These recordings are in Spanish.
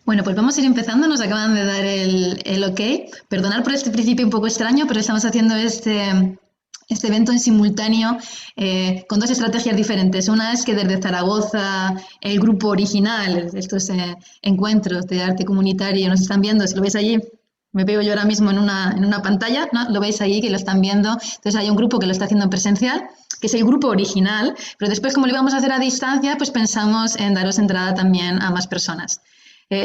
Bueno, pues vamos a ir empezando. Nos acaban de dar el ok. Perdonad por este principio un poco extraño, pero estamos haciendo este evento en simultáneo con dos estrategias diferentes. Una es que desde Zaragoza, el grupo original, estos encuentros de arte comunitario, nos están viendo. Si lo veis allí, me veo yo ahora mismo en una pantalla, ¿no? Lo veis ahí que lo están viendo. Entonces hay un grupo que lo está haciendo en presencial, que es el grupo original, pero después, como lo íbamos a hacer a distancia, pues pensamos en daros entrada también a más personas.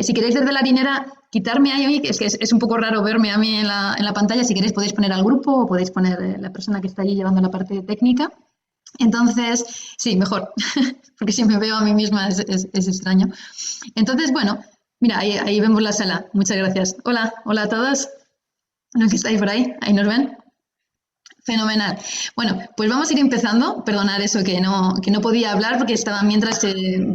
Si queréis desde la harinera quitarme ahí, que es un poco raro verme a mí en la pantalla, si queréis podéis poner al grupo o podéis poner la persona que está allí llevando la parte técnica. Entonces, sí, mejor, porque si me veo a mí misma es extraño. Entonces, bueno, mira, ahí vemos la sala. Muchas gracias. Hola, hola a todos los que estáis por ahí nos ven. Fenomenal. Bueno, pues vamos a ir empezando. Perdonad eso que no podía hablar porque estaba mientras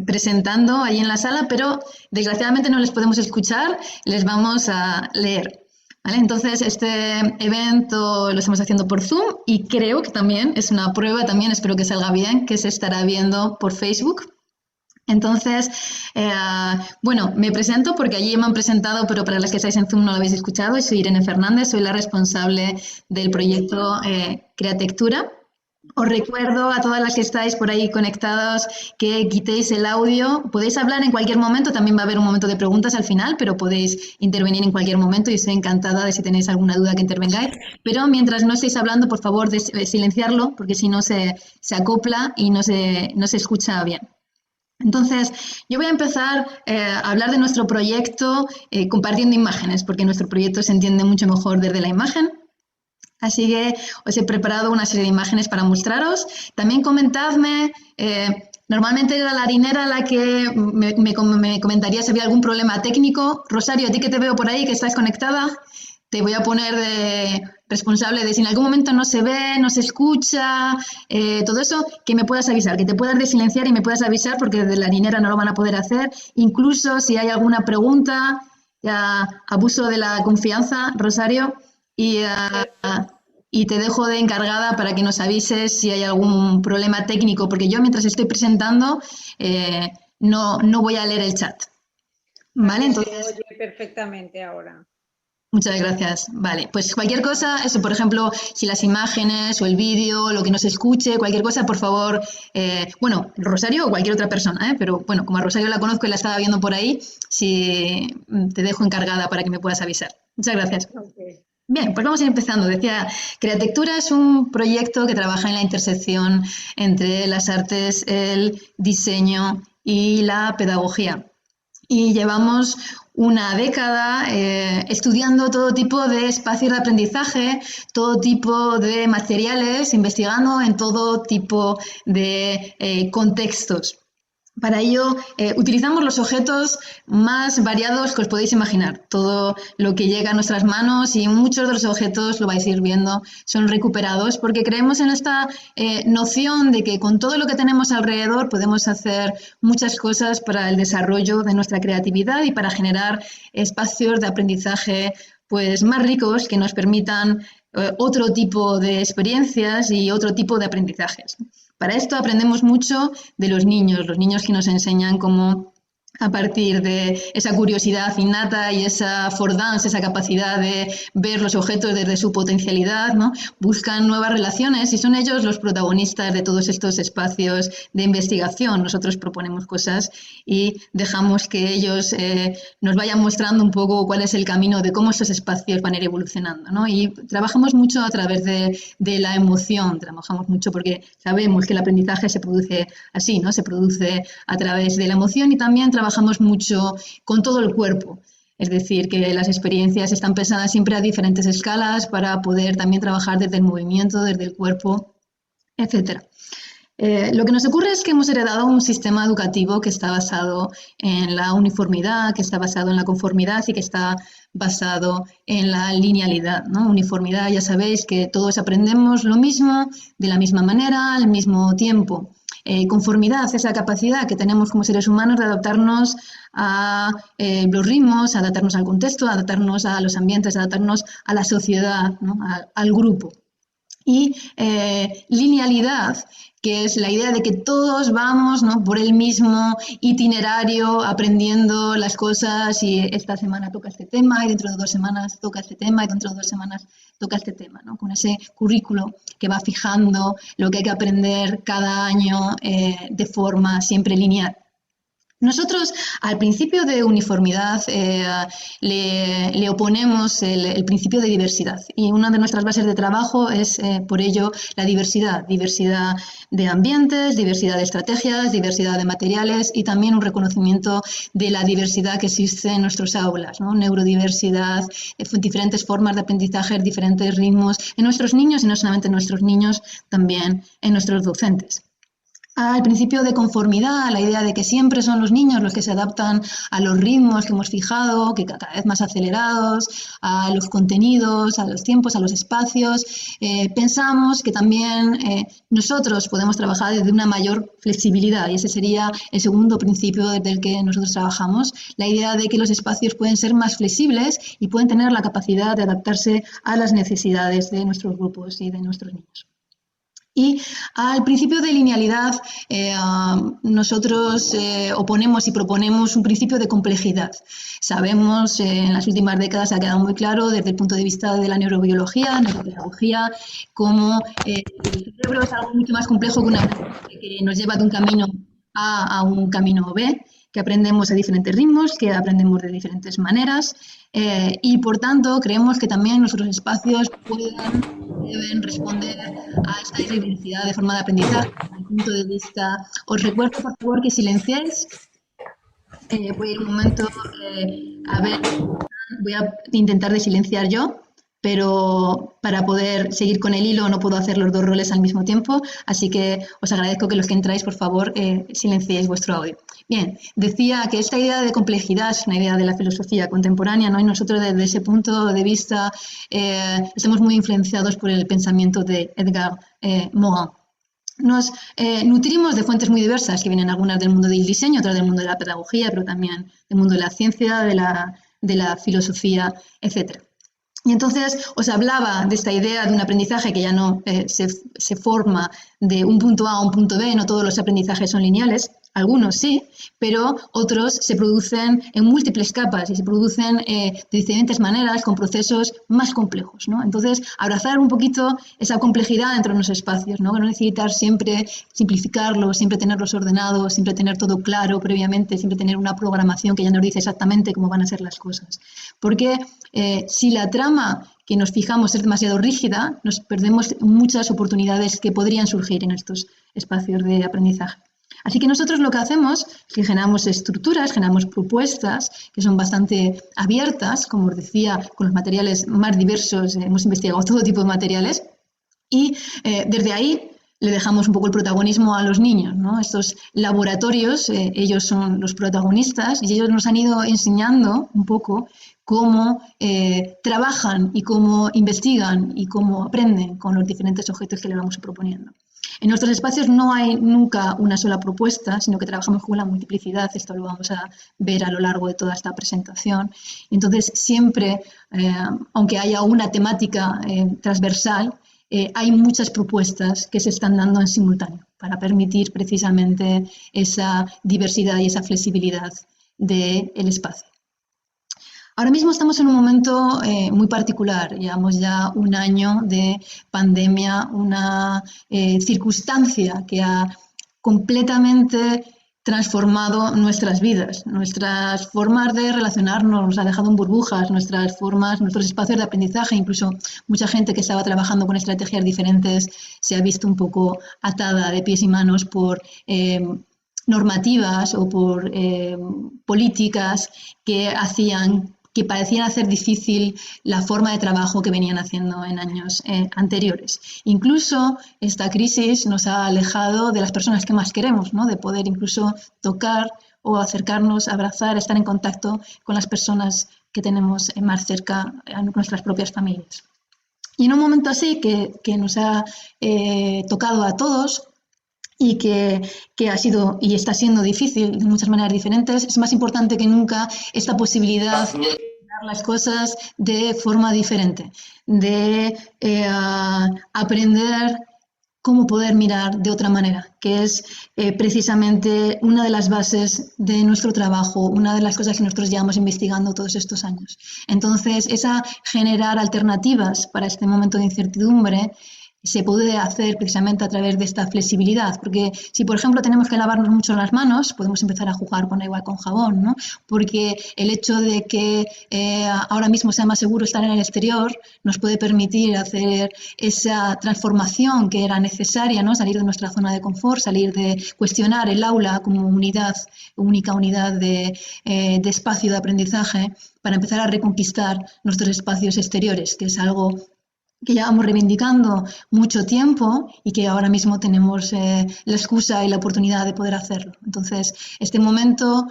presentando ahí en la sala, pero desgraciadamente no les podemos escuchar, les vamos a leer. ¿Vale? Entonces, este evento lo estamos haciendo por Zoom y creo que también es una prueba, también espero que salga bien, que se estará viendo por Facebook. Entonces, bueno, me presento porque allí me han presentado, pero para las que estáis en Zoom no lo habéis escuchado. Soy Irene Fernández, soy la responsable del proyecto Createctura. Os recuerdo a todas las que estáis por ahí conectados que quitéis el audio. Podéis hablar en cualquier momento, también va a haber un momento de preguntas al final, pero podéis intervenir en cualquier momento y estoy encantada de si tenéis alguna duda que intervengáis. Pero mientras no estéis hablando, por favor, silenciarlo, porque si no se acopla y no se escucha bien. Entonces, yo voy a empezar a hablar de nuestro proyecto compartiendo imágenes, porque nuestro proyecto se entiende mucho mejor desde la imagen. Así que os he preparado una serie de imágenes para mostraros. También comentadme, normalmente era la harinera la que me comentaría si había algún problema técnico. Rosario, a ti que te veo por ahí, que estás conectada, te voy a poner de responsable de si en algún momento no se ve, no se escucha, todo eso, que me puedas avisar, que te puedas desilenciar y me puedas avisar porque desde la harinera no lo van a poder hacer. Incluso si hay alguna pregunta, ya abuso de la confianza, Rosario, y te dejo de encargada para que nos avises si hay algún problema técnico, porque yo mientras estoy presentando no voy a leer el chat. ¿Vale? Entonces, se oye perfectamente ahora. Muchas gracias. Vale, pues cualquier cosa, eso, por ejemplo, si las imágenes o el vídeo, lo que nos escuche, cualquier cosa, por favor, bueno, Rosario o cualquier otra persona, pero bueno, como a Rosario la conozco y la estaba viendo por ahí, si te dejo encargada para que me puedas avisar. Muchas gracias. Okay. Bien, pues vamos a ir empezando. Decía, Createctura es un proyecto que trabaja en la intersección entre las artes, el diseño y la pedagogía. Y llevamos una década estudiando todo tipo de espacios de aprendizaje, todo tipo de materiales, investigando en todo tipo de contextos. Para ello utilizamos los objetos más variados que os podéis imaginar. Todo lo que llega a nuestras manos y muchos de los objetos, lo vais a ir viendo, son recuperados porque creemos en esta noción de que con todo lo que tenemos alrededor podemos hacer muchas cosas para el desarrollo de nuestra creatividad y para generar espacios de aprendizaje pues, más ricos que nos permitan otro tipo de experiencias y otro tipo de aprendizajes. Para esto aprendemos mucho de los niños que nos enseñan cómo a partir de esa curiosidad innata y esa affordance, esa capacidad de ver los objetos desde su potencialidad, ¿no? Buscan nuevas relaciones y son ellos los protagonistas de todos estos espacios de investigación. Nosotros proponemos cosas y dejamos que ellos nos vayan mostrando un poco cuál es el camino de cómo esos espacios van a ir evolucionando, ¿no? Y trabajamos mucho a través de la emoción, trabajamos mucho porque sabemos que el aprendizaje se produce así, ¿no? Se produce a través de la emoción y también trabajamos mucho con todo el cuerpo. Es decir, que las experiencias están pensadas siempre a diferentes escalas para poder también trabajar desde el movimiento, desde el cuerpo, etc. Lo que nos ocurre es que hemos heredado un sistema educativo que está basado en la uniformidad, que está basado en la conformidad y que está basado en la linealidad, ¿no? Uniformidad, ya sabéis que todos aprendemos lo mismo, de la misma manera, al mismo tiempo. Conformidad, esa capacidad que tenemos como seres humanos de adaptarnos a los ritmos, adaptarnos al contexto, adaptarnos a los ambientes, adaptarnos a la sociedad, ¿no? Al grupo. y linealidad, que es la idea de que todos vamos, ¿no?, por el mismo itinerario aprendiendo las cosas, y esta semana toca este tema y dentro de 2 semanas toca este tema y dentro de 2 semanas toca este tema, ¿no?, con ese currículo que va fijando lo que hay que aprender cada año de forma siempre lineal. Nosotros, al principio de uniformidad, le oponemos el principio de diversidad, y una de nuestras bases de trabajo es, por ello, la diversidad de ambientes, diversidad de estrategias, diversidad de materiales y también un reconocimiento de la diversidad que existe en nuestras aulas, ¿no? Neurodiversidad, diferentes formas de aprendizaje, diferentes ritmos en nuestros niños, y no solamente en nuestros niños, también en nuestros docentes. Al principio de conformidad, la idea de que siempre son los niños los que se adaptan a los ritmos que hemos fijado, que cada vez más acelerados, a los contenidos, a los tiempos, a los espacios. Pensamos que también nosotros podemos trabajar desde una mayor flexibilidad, y ese sería el segundo principio del que nosotros trabajamos, la idea de que los espacios pueden ser más flexibles y pueden tener la capacidad de adaptarse a las necesidades de nuestros grupos y de nuestros niños. Y al principio de linealidad, nosotros oponemos y proponemos un principio de complejidad. Sabemos, en las últimas décadas ha quedado muy claro desde el punto de vista de la neurobiología, neuropedagogía, cómo el cerebro es algo mucho más complejo que nos lleva de un camino A a un camino B, que aprendemos a diferentes ritmos, que aprendemos de diferentes maneras, y por tanto creemos que también nuestros espacios deben responder a esta diversidad de forma de aprendizaje. Desde el punto de vista, os recuerdo por favor que silenciéis. Voy a ir un momento voy a intentar de silenciar yo, pero para poder seguir con el hilo no puedo hacer los 2 roles al mismo tiempo, así que os agradezco que los que entráis, por favor, silenciéis vuestro audio. Bien, decía que esta idea de complejidad es una idea de la filosofía contemporánea, ¿no? Y nosotros desde ese punto de vista estamos muy influenciados por el pensamiento de Edgar Morin. Nos nutrimos de fuentes muy diversas, que vienen algunas del mundo del diseño, otras del mundo de la pedagogía, pero también del mundo de la ciencia, de la filosofía, etc. Y entonces os hablaba de esta idea de un aprendizaje que ya no se forma de un punto A a un punto B, no todos los aprendizajes son lineales, algunos sí, pero otros se producen en múltiples capas y se producen de diferentes maneras, con procesos más complejos, ¿no? Entonces, abrazar un poquito esa complejidad dentro de los espacios, ¿no? No necesitar siempre simplificarlos, siempre tenerlos ordenados, siempre tener todo claro previamente, siempre tener una programación que ya nos dice exactamente cómo van a ser las cosas. Porque si la trama que nos fijamos es demasiado rígida, nos perdemos muchas oportunidades que podrían surgir en estos espacios de aprendizaje. Así que nosotros lo que hacemos es que generamos estructuras, generamos propuestas que son bastante abiertas, como os decía, con los materiales más diversos, hemos investigado todo tipo de materiales, y desde ahí le dejamos un poco el protagonismo a los niños, ¿no? Estos laboratorios, ellos son los protagonistas y ellos nos han ido enseñando un poco cómo trabajan y cómo investigan y cómo aprenden con los diferentes objetos que le vamos proponiendo. En nuestros espacios no hay nunca una sola propuesta, sino que trabajamos con la multiplicidad. Esto lo vamos a ver a lo largo de toda esta presentación. Entonces, siempre, aunque haya una temática transversal, hay muchas propuestas que se están dando en simultáneo para permitir precisamente esa diversidad y esa flexibilidad del espacio. Ahora mismo estamos en un momento muy particular, llevamos ya un año de pandemia, una circunstancia que ha completamente transformado nuestras vidas, nuestras formas de relacionarnos, nos ha dejado en burbujas, nuestras formas, nuestros espacios de aprendizaje, incluso mucha gente que estaba trabajando con estrategias diferentes se ha visto un poco atada de pies y manos por normativas o por políticas que parecían hacer difícil la forma de trabajo que venían haciendo en años anteriores. Incluso esta crisis nos ha alejado de las personas que más queremos, ¿no? De poder incluso tocar o acercarnos, abrazar, estar en contacto con las personas que tenemos más cerca, a nuestras propias familias. Y en un momento así que nos ha tocado a todos, y que ha sido y está siendo difícil de muchas maneras diferentes, es más importante que nunca esta posibilidad de las cosas de forma diferente, de aprender cómo poder mirar de otra manera, que es precisamente una de las bases de nuestro trabajo, una de las cosas que nosotros llevamos investigando todos estos años. Entonces, esa generar alternativas para este momento de incertidumbre se puede hacer precisamente a través de esta flexibilidad, porque si por ejemplo tenemos que lavarnos mucho las manos, podemos empezar a jugar con agua con jabón, ¿no? Porque el hecho de que ahora mismo sea más seguro estar en el exterior nos puede permitir hacer esa transformación que era necesaria, ¿no? Salir de nuestra zona de confort, salir de cuestionar el aula como unidad, única unidad de espacio de aprendizaje para empezar a reconquistar nuestros espacios exteriores, que es algo que llevamos reivindicando mucho tiempo y que ahora mismo tenemos la excusa y la oportunidad de poder hacerlo. Entonces, este momento,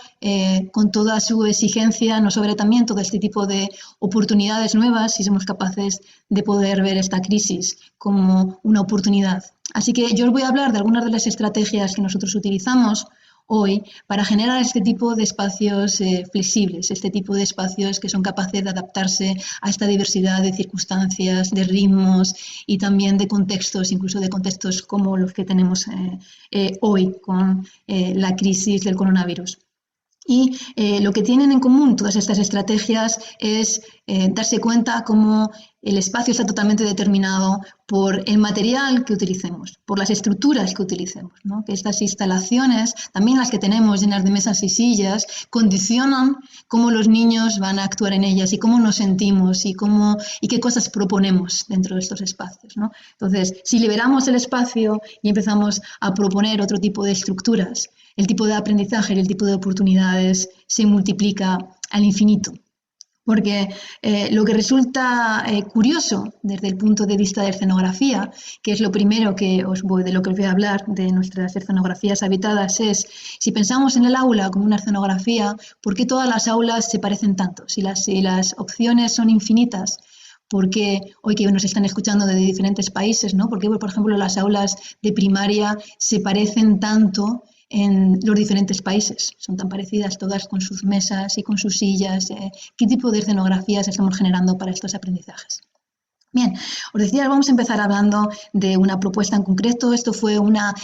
con toda su exigencia, nos abre también todo este tipo de oportunidades nuevas si somos capaces de poder ver esta crisis como una oportunidad. Así que yo os voy a hablar de algunas de las estrategias que nosotros utilizamos hoy para generar este tipo de espacios flexibles, este tipo de espacios que son capaces de adaptarse a esta diversidad de circunstancias, de ritmos y también de contextos, incluso de contextos como los que tenemos hoy con la crisis del coronavirus. Y lo que tienen en común todas estas estrategias es darse cuenta cómo el espacio está totalmente determinado por el material que utilicemos, por las estructuras que utilicemos, ¿no? Que estas instalaciones, también las que tenemos llenas de mesas y sillas, condicionan cómo los niños van a actuar en ellas y cómo nos sentimos y qué cosas proponemos dentro de estos espacios, ¿no? Entonces, si liberamos el espacio y empezamos a proponer otro tipo de estructuras, el tipo de aprendizaje y el tipo de oportunidades se multiplica al infinito. Porque lo que resulta curioso desde el punto de vista de escenografía, que es lo primero de lo que os voy a hablar de nuestras escenografías habitadas, es si pensamos en el aula como una escenografía, ¿por qué todas las aulas se parecen tanto? Si las opciones son infinitas, ¿por qué hoy que nos están escuchando de diferentes países, ¿no? ¿Por qué, por ejemplo, las aulas de primaria se parecen tanto en los diferentes países? Son tan parecidas todas con sus mesas y con sus sillas. ¿Qué tipo de escenografías estamos generando para estos aprendizajes? Bien, os decía, vamos a empezar hablando de una propuesta en concreto. Esto fue una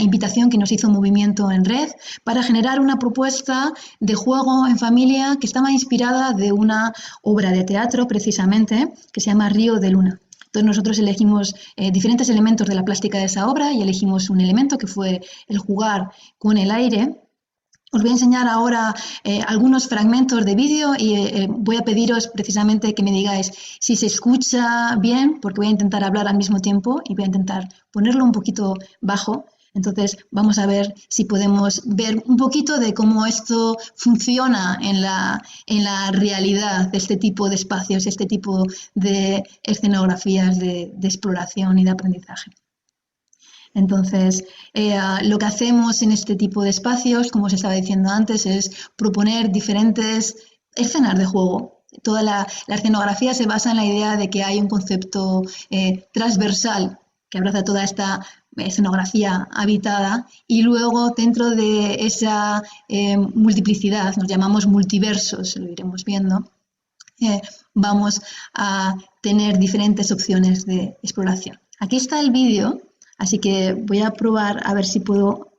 invitación que nos hizo Movimiento en Red para generar una propuesta de juego en familia que estaba inspirada de una obra de teatro, precisamente, que se llama Río de Luna. Entonces nosotros elegimos diferentes elementos de la plástica de esa obra y elegimos un elemento que fue el jugar con el aire. Os voy a enseñar ahora algunos fragmentos de vídeo y voy a pediros precisamente que me digáis si se escucha bien, porque voy a intentar hablar al mismo tiempo y voy a intentar ponerlo un poquito bajo. Entonces vamos a ver si podemos ver un poquito de cómo esto funciona en la realidad de este tipo de espacios, este tipo de escenografías de exploración y de aprendizaje. Entonces, lo que hacemos en este tipo de espacios, como os estaba diciendo antes, es proponer diferentes escenas de juego. Toda la escenografía se basa en la idea de que hay un concepto transversal que abraza toda esta escenografía habitada y luego dentro de esa multiplicidad, nos llamamos multiversos, lo iremos viendo, vamos a tener diferentes opciones de exploración. Aquí está el vídeo. Así que voy a probar a ver si puedo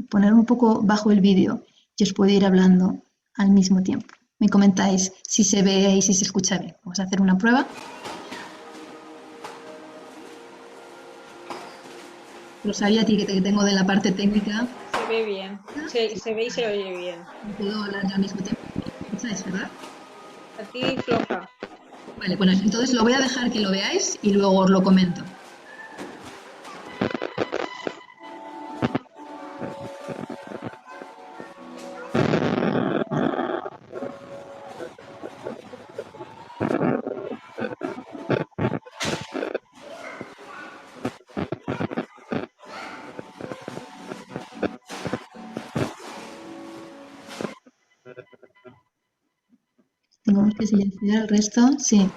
poner un poco bajo el vídeo y os puedo ir hablando al mismo tiempo. Me comentáis si se ve y si se escucha bien. Vamos a hacer una prueba. Rosalia, ti que tengo de la parte técnica. Se ve bien, se ve y se oye bien. Puedo hablar al mismo tiempo. ¿Escucháis, verdad? A ti floja. Vale, bueno, entonces lo voy a dejar que lo veáis y luego os lo comento. Tenemos que silenciar el resto, sí.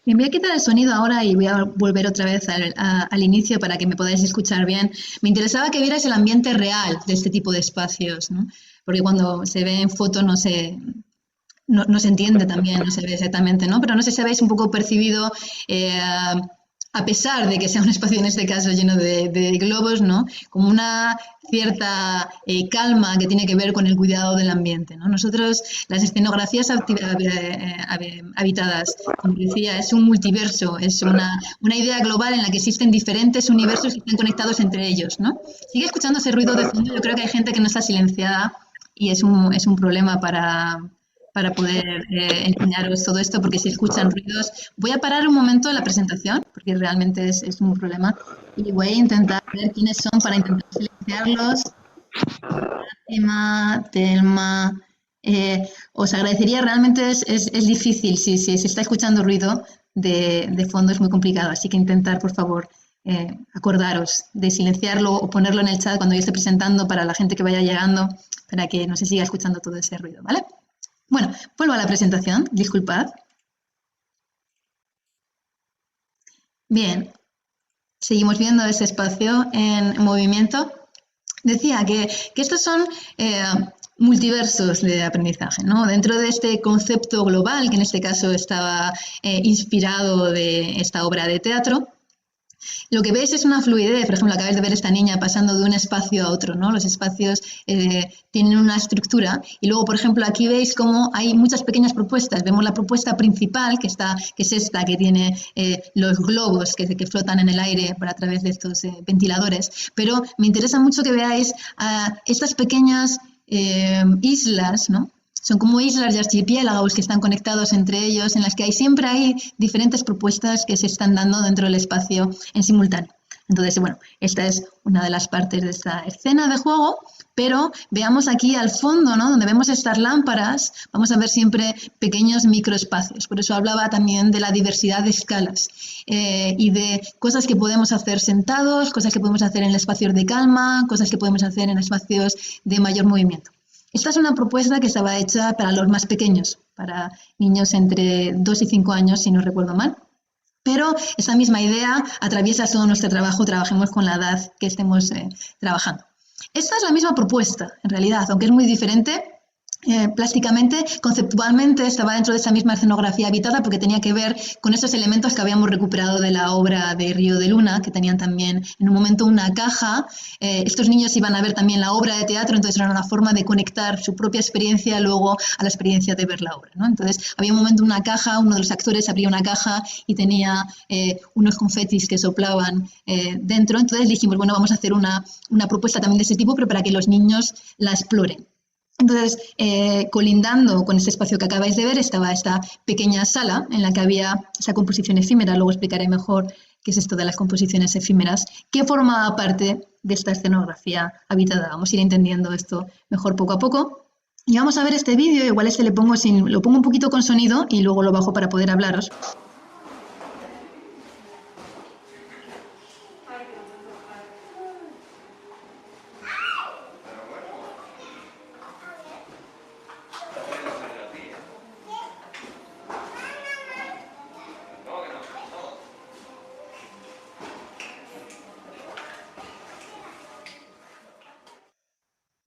Me voy a quitar el sonido ahora y voy a volver otra vez al inicio para que me podáis escuchar bien. Me interesaba que vierais el ambiente real de este tipo de espacios, ¿no? Porque cuando se ve en foto no se entiende también, no se ve exactamente, ¿no? Pero no sé si habéis un poco percibido, a pesar de que sea un espacio en este caso lleno de globos, ¿no? Como una cierta calma que tiene que ver con el cuidado del ambiente, ¿no? Nosotros, las escenografías habitadas, como decía, es un multiverso, es una idea global en la que existen diferentes universos que están conectados entre ellos, ¿no? Sigue escuchando ese ruido de fondo, yo creo que hay gente que no está silenciada y es un problema para poder enseñaros todo esto, porque si escuchan ruidos, voy a parar un momento la presentación, porque realmente es un problema, y voy a intentar ver quiénes son para intentar silenciarlos. Fátima, Telma, os agradecería, realmente es difícil, si se está escuchando ruido de fondo es muy complicado, así que intentar, por favor, acordaros de silenciarlo o ponerlo en el chat cuando yo esté presentando para la gente que vaya llegando, para que no se siga escuchando todo ese ruido, ¿vale? Bueno, vuelvo a la presentación, disculpad. Bien, seguimos viendo ese espacio en movimiento. Decía que estos son multiversos de aprendizaje, ¿no? Dentro de este concepto global, que en este caso estaba inspirado de esta obra de teatro, lo que veis es una fluidez. Por ejemplo, acabáis de ver esta niña pasando de un espacio a otro, ¿no? Los espacios tienen una estructura y luego, por ejemplo, aquí veis cómo hay muchas pequeñas propuestas. Vemos la propuesta principal, que es esta, que tiene los globos que flotan en el aire a través de estos ventiladores. Pero me interesa mucho que veáis estas pequeñas islas, ¿no? Son como islas de archipiélagos que están conectados entre ellos, en las que siempre hay diferentes propuestas que se están dando dentro del espacio en simultáneo. Entonces, bueno, esta es una de las partes de esta escena de juego, pero veamos aquí al fondo, ¿no? Donde vemos estas lámparas, vamos a ver siempre pequeños microespacios. Por eso hablaba también de la diversidad de escalas y de cosas que podemos hacer sentados, cosas que podemos hacer en espacios de calma, cosas que podemos hacer en espacios de mayor movimiento. Esta es una propuesta que estaba hecha para los más pequeños, para niños entre 2 y 5 años, si no recuerdo mal. Pero esa misma idea atraviesa todo nuestro trabajo, trabajemos con la edad que estemos trabajando. Esta es la misma propuesta, en realidad, aunque es muy diferente. Plásticamente, conceptualmente estaba dentro de esa misma escenografía habitada porque tenía que ver con esos elementos que habíamos recuperado de la obra de Río de Luna, que tenían también en un momento una caja. Estos niños iban a ver también la obra de teatro, entonces era una forma de conectar su propia experiencia luego a la experiencia de ver la obra, ¿no? Entonces había un momento una caja, uno de los actores abría una caja y tenía unos confetis que soplaban dentro. Entonces dijimos, bueno, vamos a hacer una propuesta también de ese tipo, pero para que los niños la exploren. Entonces, colindando con este espacio que acabáis de ver, estaba esta pequeña sala en la que había esa composición efímera. Luego explicaré mejor qué es esto de las composiciones efímeras, que formaba parte de esta escenografía habitada. Vamos a ir entendiendo esto mejor poco a poco. Y vamos a ver este vídeo, igual lo pongo un poquito con sonido y luego lo bajo para poder hablaros.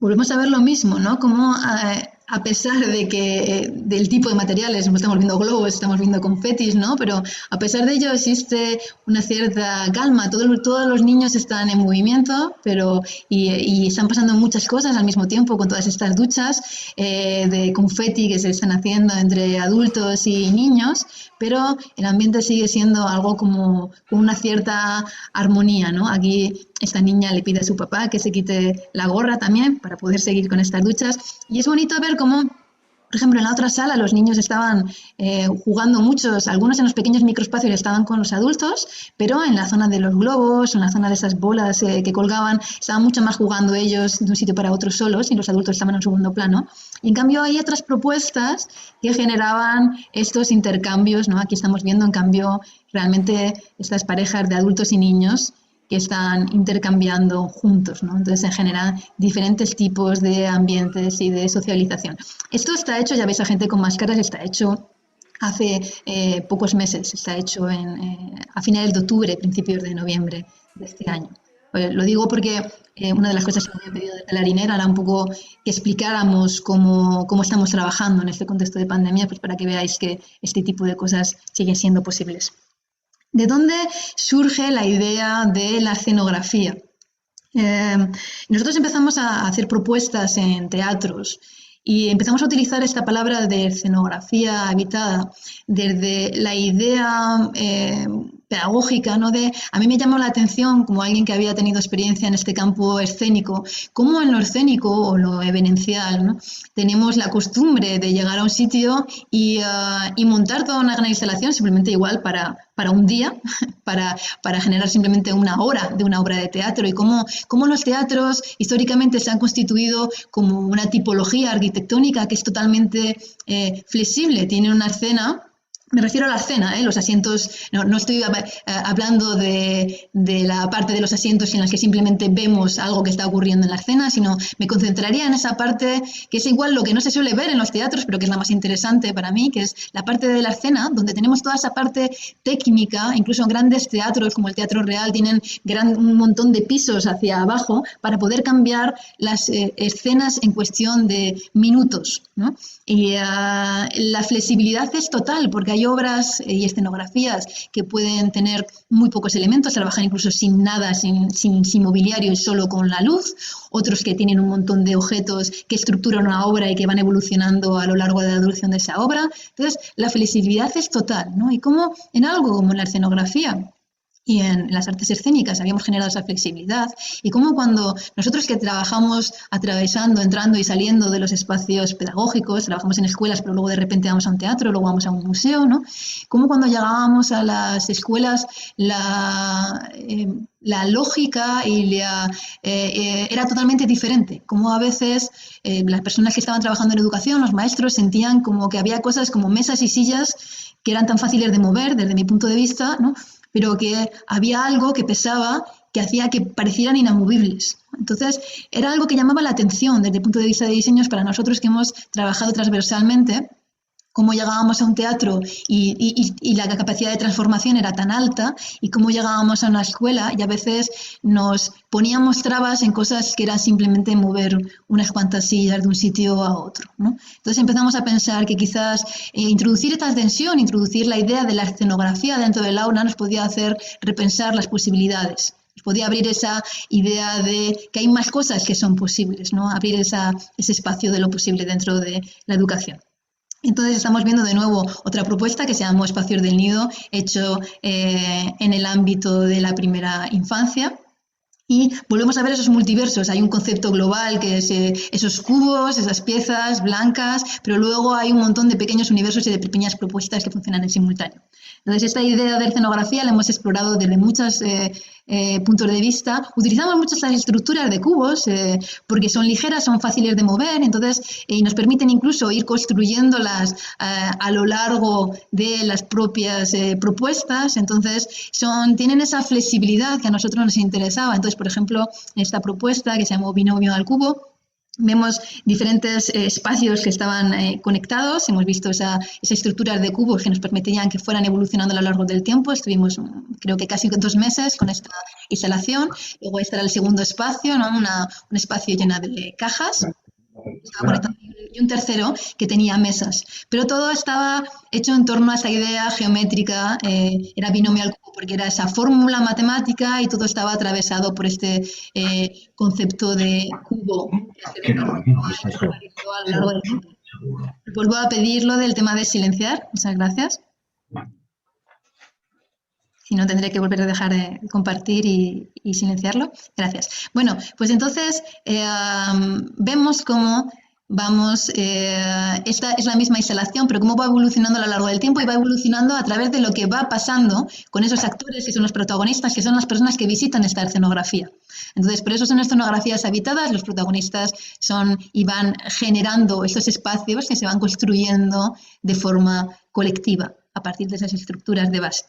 Volvemos a ver lo mismo, ¿no? Como a pesar de que del tipo de materiales, estamos viendo globos, estamos viendo confetis, ¿no? Pero a pesar de ello existe una cierta calma. Todos los niños están en movimiento, y están pasando muchas cosas al mismo tiempo con todas estas duchas de confeti que se están haciendo entre adultos y niños, pero el ambiente sigue siendo algo como una cierta armonía, ¿no? Aquí esta niña le pide a su papá que se quite la gorra también para poder seguir con estas duchas. Y es bonito ver cómo, por ejemplo, en la otra sala los niños estaban jugando muchos, algunos en los pequeños microespacios estaban con los adultos, pero en la zona de los globos, en la zona de esas bolas que colgaban, estaban mucho más jugando ellos de un sitio para otro solos y los adultos estaban en un segundo plano. Y en cambio hay otras propuestas que generaban estos intercambios, ¿no? Aquí estamos viendo, en cambio, realmente estas parejas de adultos y niños que están intercambiando juntos, ¿no? Entonces se generan diferentes tipos de ambientes y de socialización. Esto está hecho, ya veis a gente con máscaras, está hecho hace pocos meses, está hecho a finales de octubre, principios de noviembre de este año. Lo digo porque una de las cosas que me había pedido de la Harinera era un poco que explicáramos cómo estamos trabajando en este contexto de pandemia, pues para que veáis que este tipo de cosas siguen siendo posibles. ¿De dónde surge la idea de la escenografía? Nosotros empezamos a hacer propuestas en teatros y empezamos a utilizar esta palabra de escenografía habitada desde la idea pedagógica, ¿no? A mí me llamó la atención, como alguien que había tenido experiencia en este campo escénico, cómo en lo escénico o lo evidencial, ¿no? Tenemos la costumbre de llegar a un sitio y montar toda una gran instalación simplemente igual para un día, para generar simplemente una hora de una obra de teatro, y cómo los teatros históricamente se han constituido como una tipología arquitectónica que es totalmente flexible. Tienen una escena. Me refiero a la escena, los asientos, no estoy hablando de la parte de los asientos en las que simplemente vemos algo que está ocurriendo en la escena, sino me concentraría en esa parte que es igual lo que no se suele ver en los teatros, pero que es la más interesante para mí, que es la parte de la escena, donde tenemos toda esa parte técnica. Incluso en grandes teatros como el Teatro Real tienen un montón de pisos hacia abajo para poder cambiar las escenas en cuestión de minutos, ¿no? Y la flexibilidad es total, porque hay obras y escenografías que pueden tener muy pocos elementos, trabajar incluso sin nada, sin mobiliario y solo con la luz. Otros que tienen un montón de objetos que estructuran una obra y que van evolucionando a lo largo de la duración de esa obra. Entonces, la flexibilidad es total, ¿no? Y como en algo como la escenografía y en las artes escénicas habíamos generado esa flexibilidad, y cómo cuando nosotros que trabajamos atravesando, entrando y saliendo de los espacios pedagógicos, trabajamos en escuelas, pero luego de repente vamos a un teatro, luego vamos a un museo, ¿no? Cómo cuando llegábamos a las escuelas la lógica era totalmente diferente. Como a veces las personas que estaban trabajando en educación, los maestros, sentían como que había cosas como mesas y sillas que eran tan fáciles de mover desde mi punto de vista, ¿no? Pero que había algo que pesaba, que hacía que parecieran inamovibles. Entonces, era algo que llamaba la atención desde el punto de vista de diseños para nosotros que hemos trabajado transversalmente. Cómo llegábamos a un teatro y la capacidad de transformación era tan alta, y cómo llegábamos a una escuela y a veces nos poníamos trabas en cosas que era simplemente mover unas cuantas sillas de un sitio a otro, ¿no? Entonces empezamos a pensar que quizás introducir esta tensión, introducir la idea de la escenografía dentro del aula nos podía hacer repensar las posibilidades. Podía abrir esa idea de que hay más cosas que son posibles, ¿no? Abrir ese espacio de lo posible dentro de la educación. Entonces estamos viendo de nuevo otra propuesta que se llama Espacios del Nido, hecho en el ámbito de la primera infancia. Y volvemos a ver esos multiversos. Hay un concepto global que es esos cubos, esas piezas blancas, pero luego hay un montón de pequeños universos y de pequeñas propuestas que funcionan en simultáneo. Entonces, esta idea de escenografía la hemos explorado desde muchos puntos de vista. Utilizamos muchas las estructuras de cubos porque son ligeras, son fáciles de mover, entonces, y nos permiten incluso ir construyéndolas a lo largo de las propias propuestas. Entonces, tienen esa flexibilidad que a nosotros nos interesaba. Entonces, por ejemplo, en esta propuesta que se llamó Binomio al Cubo, vemos diferentes espacios que estaban conectados. Hemos visto esas estructuras de cubos que nos permitían que fueran evolucionando a lo largo del tiempo. Estuvimos, creo que casi 2 meses con esta instalación. Luego este era el segundo espacio, ¿no? Un espacio lleno de cajas. Y un tercero que tenía mesas. Pero todo estaba hecho en torno a esa idea geométrica, era binomio al cubo, porque era esa fórmula matemática y todo estaba atravesado por este concepto de cubo. Vuelvo a pedirlo del tema de silenciar. Muchas gracias. Si no, tendré que volver a dejar de compartir y silenciarlo. Gracias. Bueno, pues entonces vemos cómo vamos, esta es la misma instalación, pero cómo va evolucionando a lo largo del tiempo, y va evolucionando a través de lo que va pasando con esos actores que son los protagonistas, que son las personas que visitan esta escenografía. Entonces, por eso son escenografías habitadas. Los protagonistas son y van generando estos espacios que se van construyendo de forma colectiva a partir de esas estructuras de base.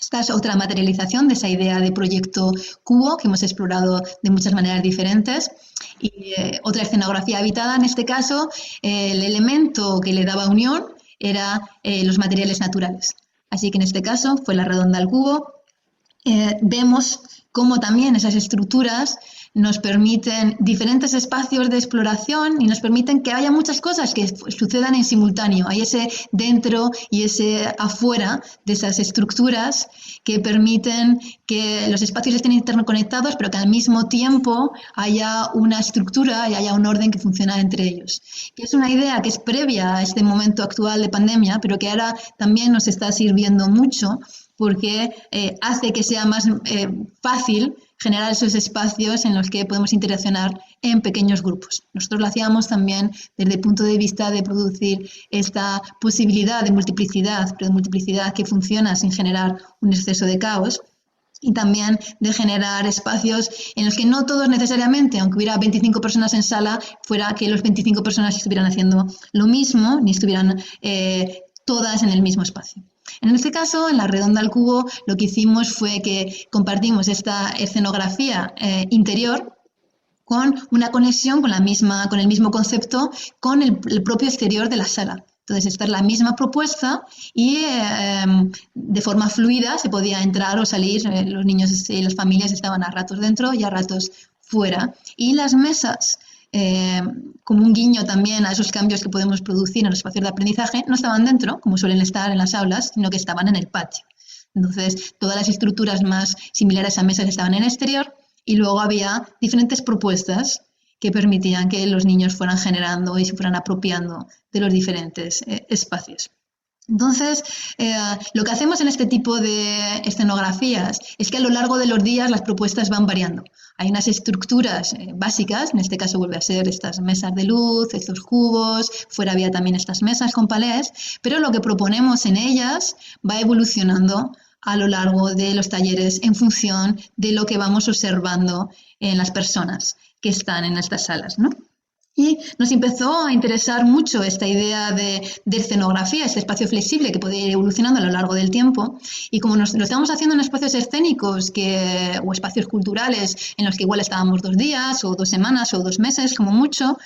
Esta es otra materialización de esa idea de proyecto cubo que hemos explorado de muchas maneras diferentes. Y otra escenografía habitada, en este caso, el elemento que le daba unión era los materiales naturales. Así que en este caso fue la redonda al cubo. Vemos cómo también esas estructuras nos permiten diferentes espacios de exploración y nos permiten que haya muchas cosas que sucedan en simultáneo. Hay ese dentro y ese afuera de esas estructuras que permiten que los espacios estén interconectados, pero que al mismo tiempo haya una estructura y haya un orden que funciona entre ellos. Que es una idea que es previa a este momento actual de pandemia, pero que ahora también nos está sirviendo mucho porque hace que sea más fácil generar esos espacios en los que podemos interaccionar en pequeños grupos. Nosotros lo hacíamos también desde el punto de vista de producir esta posibilidad de multiplicidad, pero de multiplicidad que funciona sin generar un exceso de caos, y también de generar espacios en los que no todos necesariamente, aunque hubiera 25 personas en sala, fuera que los 25 personas estuvieran haciendo lo mismo, ni estuvieran todas en el mismo espacio. En este caso, en la redonda al cubo, lo que hicimos fue que compartimos esta escenografía interior con una conexión con el mismo concepto con el propio exterior de la sala. Entonces, esta es la misma propuesta y de forma fluida se podía entrar o salir. Los niños y las familias estaban a ratos dentro y a ratos fuera. Y las mesas, como un guiño también a esos cambios que podemos producir en los espacios de aprendizaje, no estaban dentro, como suelen estar en las aulas, sino que estaban en el patio. Entonces, todas las estructuras más similares a mesas estaban en el exterior y luego había diferentes propuestas que permitían que los niños fueran generando y se fueran apropiando de los diferentes espacios. Entonces, lo que hacemos en este tipo de escenografías es que a lo largo de los días las propuestas van variando. Hay unas estructuras básicas, en este caso vuelve a ser estas mesas de luz, estos cubos, fuera había también estas mesas con palés, pero lo que proponemos en ellas va evolucionando a lo largo de los talleres en función de lo que vamos observando en las personas que están en estas salas, ¿no? Y nos empezó a interesar mucho esta idea de escenografía, este espacio flexible que podía ir evolucionando a lo largo del tiempo. Y como lo estábamos haciendo en espacios escénicos o espacios culturales en los que igual estábamos 2 días o 2 semanas o 2 meses como mucho,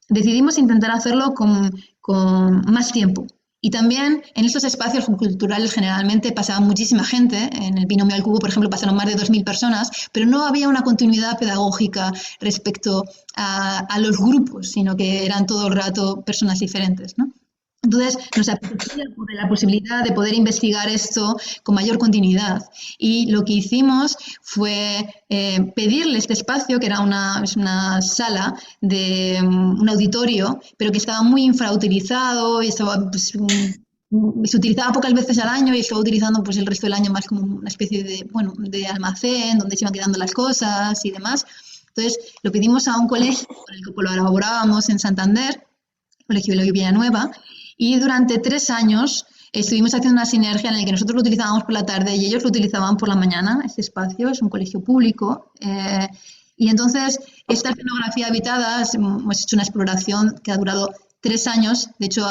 decidimos intentar hacerlo con más tiempo. Y también en estos espacios culturales generalmente pasaba muchísima gente. En el binomio al cubo, por ejemplo, pasaron más de 2.000 personas, pero no había una continuidad pedagógica respecto a los grupos, sino que eran todo el rato personas diferentes, ¿no? Entonces, nos apetecía la posibilidad de poder investigar esto con mayor continuidad. Y lo que hicimos fue pedirle este espacio, que era una sala de un auditorio, pero que estaba muy infrautilizado y estaba, pues, se utilizaba pocas veces al año y estaba utilizando pues, el resto del año más como una especie de almacén donde se iban quedando las cosas y demás. Entonces, lo pedimos a un colegio con el que colaborábamos en Santander, el Colegio Eloy Villanueva, y durante 3 años estuvimos haciendo una sinergia en la que nosotros lo utilizábamos por la tarde y ellos lo utilizaban por la mañana. Este espacio es un colegio público. Y entonces, esta escenografía habitada, hemos hecho una exploración que ha durado 3 años. De hecho,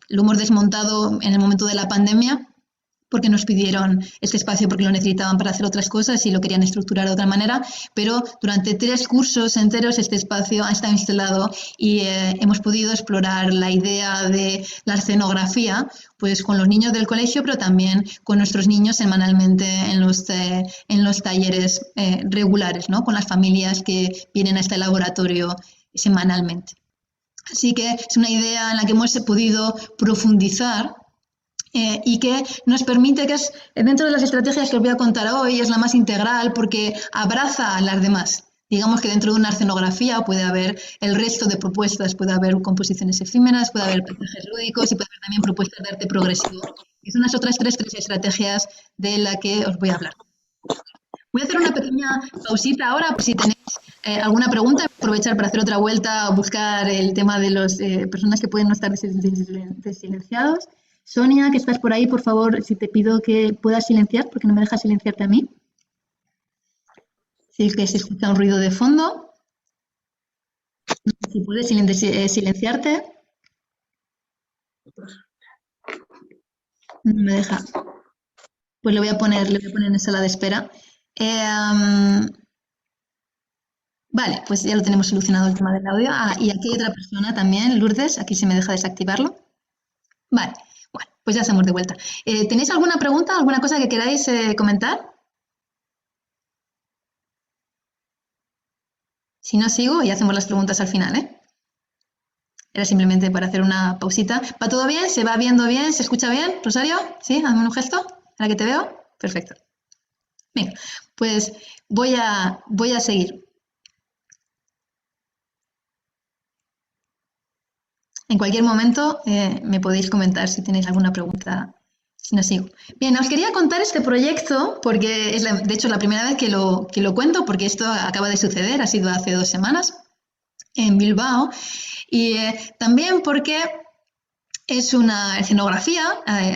lo hemos desmontado en el momento de la pandemia porque nos pidieron este espacio porque lo necesitaban para hacer otras cosas y lo querían estructurar de otra manera, pero durante 3 cursos enteros este espacio ha estado instalado y hemos podido explorar la idea de la escenografía pues con los niños del colegio, pero también con nuestros niños semanalmente en los talleres regulares, ¿no? Con las familias que vienen a este laboratorio semanalmente. Así que es una idea en la que hemos podido profundizar y que nos permite, que es dentro de las estrategias que os voy a contar hoy, es la más integral porque abraza a las demás. Digamos que dentro de una escenografía puede haber el resto de propuestas, puede haber composiciones efímeras, puede haber paisajes lúdicos y puede haber también propuestas de arte progresivo. Y son las otras tres estrategias de las que os voy a hablar. Voy a hacer una pequeña pausita ahora, por si tenéis alguna pregunta, aprovechar para hacer otra vuelta o buscar el tema de las personas que pueden no estar desilenciados. Sonia, que estás por ahí, por favor, si te pido que puedas silenciar, porque no me dejas silenciarte a mí. Sí, que se escucha un ruido de fondo. Si puedes silenciarte. No me deja. Pues le voy a poner en sala de espera. Vale, pues ya lo tenemos solucionado el tema del audio. Y aquí hay otra persona también, Lourdes, aquí se me deja desactivarlo. Vale. Pues ya estamos de vuelta. ¿Tenéis alguna pregunta, alguna cosa que queráis comentar? Si no, sigo y hacemos las preguntas al final, ¿eh? Era simplemente para hacer una pausita. ¿Va todo bien? ¿Se va viendo bien? ¿Se escucha bien? ¿Rosario? ¿Sí? ¿Hazme un gesto? ¿Ahora que te veo? Perfecto. Venga, pues voy a seguir. En cualquier momento me podéis comentar si tenéis alguna pregunta, si no sigo. Bien, os quería contar este proyecto porque es de hecho la primera vez que lo cuento, porque esto acaba de suceder, ha sido hace 2 semanas en Bilbao, y también porque es una escenografía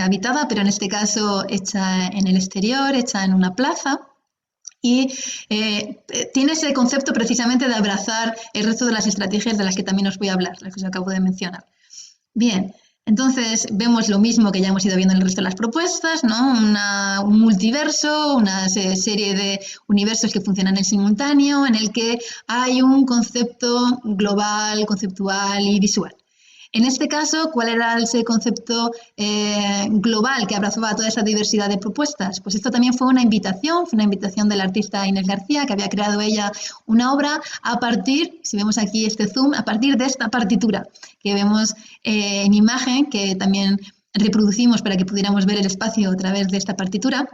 habitada, pero en este caso hecha en el exterior, hecha en una plaza. Y tiene ese concepto precisamente de abrazar el resto de las estrategias de las que también os voy a hablar, las que os acabo de mencionar. Bien, entonces vemos lo mismo que ya hemos ido viendo en el resto de las propuestas, ¿no? Un multiverso, una serie de universos que funcionan en simultáneo, en el que hay un concepto global, conceptual y visual. En este caso, ¿cuál era ese concepto global que abrazaba toda esa diversidad de propuestas? Pues esto también fue una invitación de la artista Inés García, que había creado ella una obra a partir, si vemos aquí este zoom, a partir de esta partitura que vemos en imagen, que también reproducimos para que pudiéramos ver el espacio a través de esta partitura.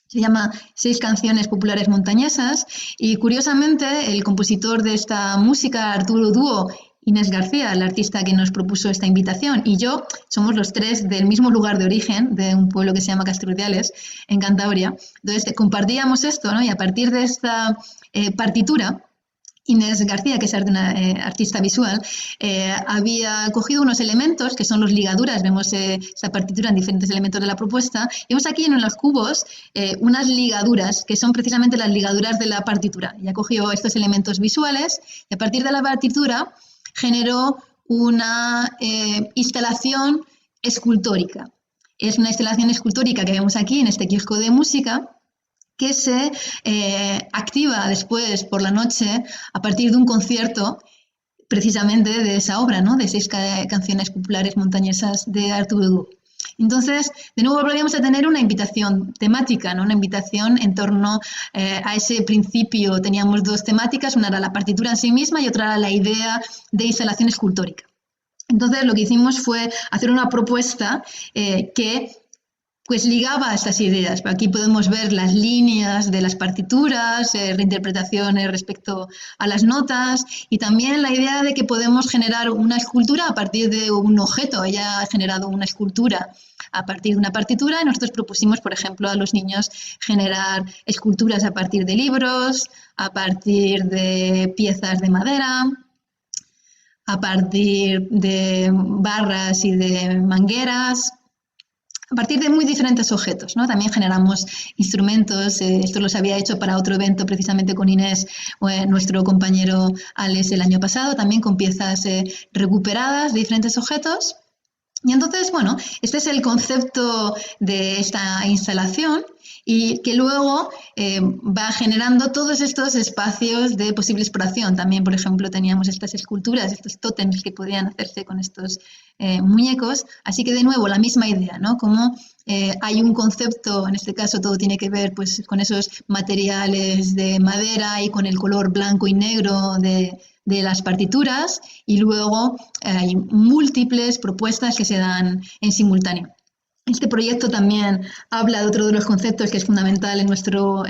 Se llama 6 canciones populares montañesas y curiosamente el compositor de esta música, Arturo Dúo, Inés García, la artista que nos propuso esta invitación, y yo somos los 3 del mismo lugar de origen, de un pueblo que se llama Castrurdiales, en Cantabria. Entonces compartíamos esto, ¿no? Y a partir de esta partitura, Inés García, que es una artista visual, había cogido unos elementos que son los ligaduras. Vemos esta partitura en diferentes elementos de la propuesta. Y vemos aquí en los cubos unas ligaduras que son precisamente las ligaduras de la partitura. Ya cogió estos elementos visuales y a partir de la partitura generó una instalación escultórica. Es una instalación escultórica que vemos aquí en este kiosco de música, que se activa después por la noche a partir de un concierto precisamente de esa obra, ¿no? De 6 canciones populares montañesas de Arturo Dúo. Entonces, de nuevo volvíamos a tener una invitación temática, ¿no? Una invitación en torno a ese principio. Teníamos 2 temáticas, una era la partitura en sí misma y otra era la idea de instalación escultórica. Entonces, lo que hicimos fue hacer una propuesta que pues ligaba a estas ideas. Aquí podemos ver las líneas de las partituras, reinterpretaciones respecto a las notas y también la idea de que podemos generar una escultura a partir de un objeto. Ella ha generado una escultura a partir de una partitura y nosotros propusimos, por ejemplo, a los niños generar esculturas a partir de libros, a partir de piezas de madera, a partir de barras y de mangueras, a partir de muy diferentes objetos, ¿no? También generamos instrumentos, esto los había hecho para otro evento precisamente con Inés, nuestro compañero Alex el año pasado, también con piezas recuperadas de diferentes objetos. Y entonces, bueno, este es el concepto de esta instalación y que luego va generando todos estos espacios de posible exploración. También, por ejemplo, teníamos estas esculturas, estos tótems que podían hacerse con estos muñecos. Así que, de nuevo, la misma idea, ¿no? Como hay un concepto, en este caso todo tiene que ver pues, con esos materiales de madera y con el color blanco y negro de las partituras y luego hay múltiples propuestas que se dan en simultáneo. Este proyecto también habla de otro de los conceptos que es fundamental en nuestro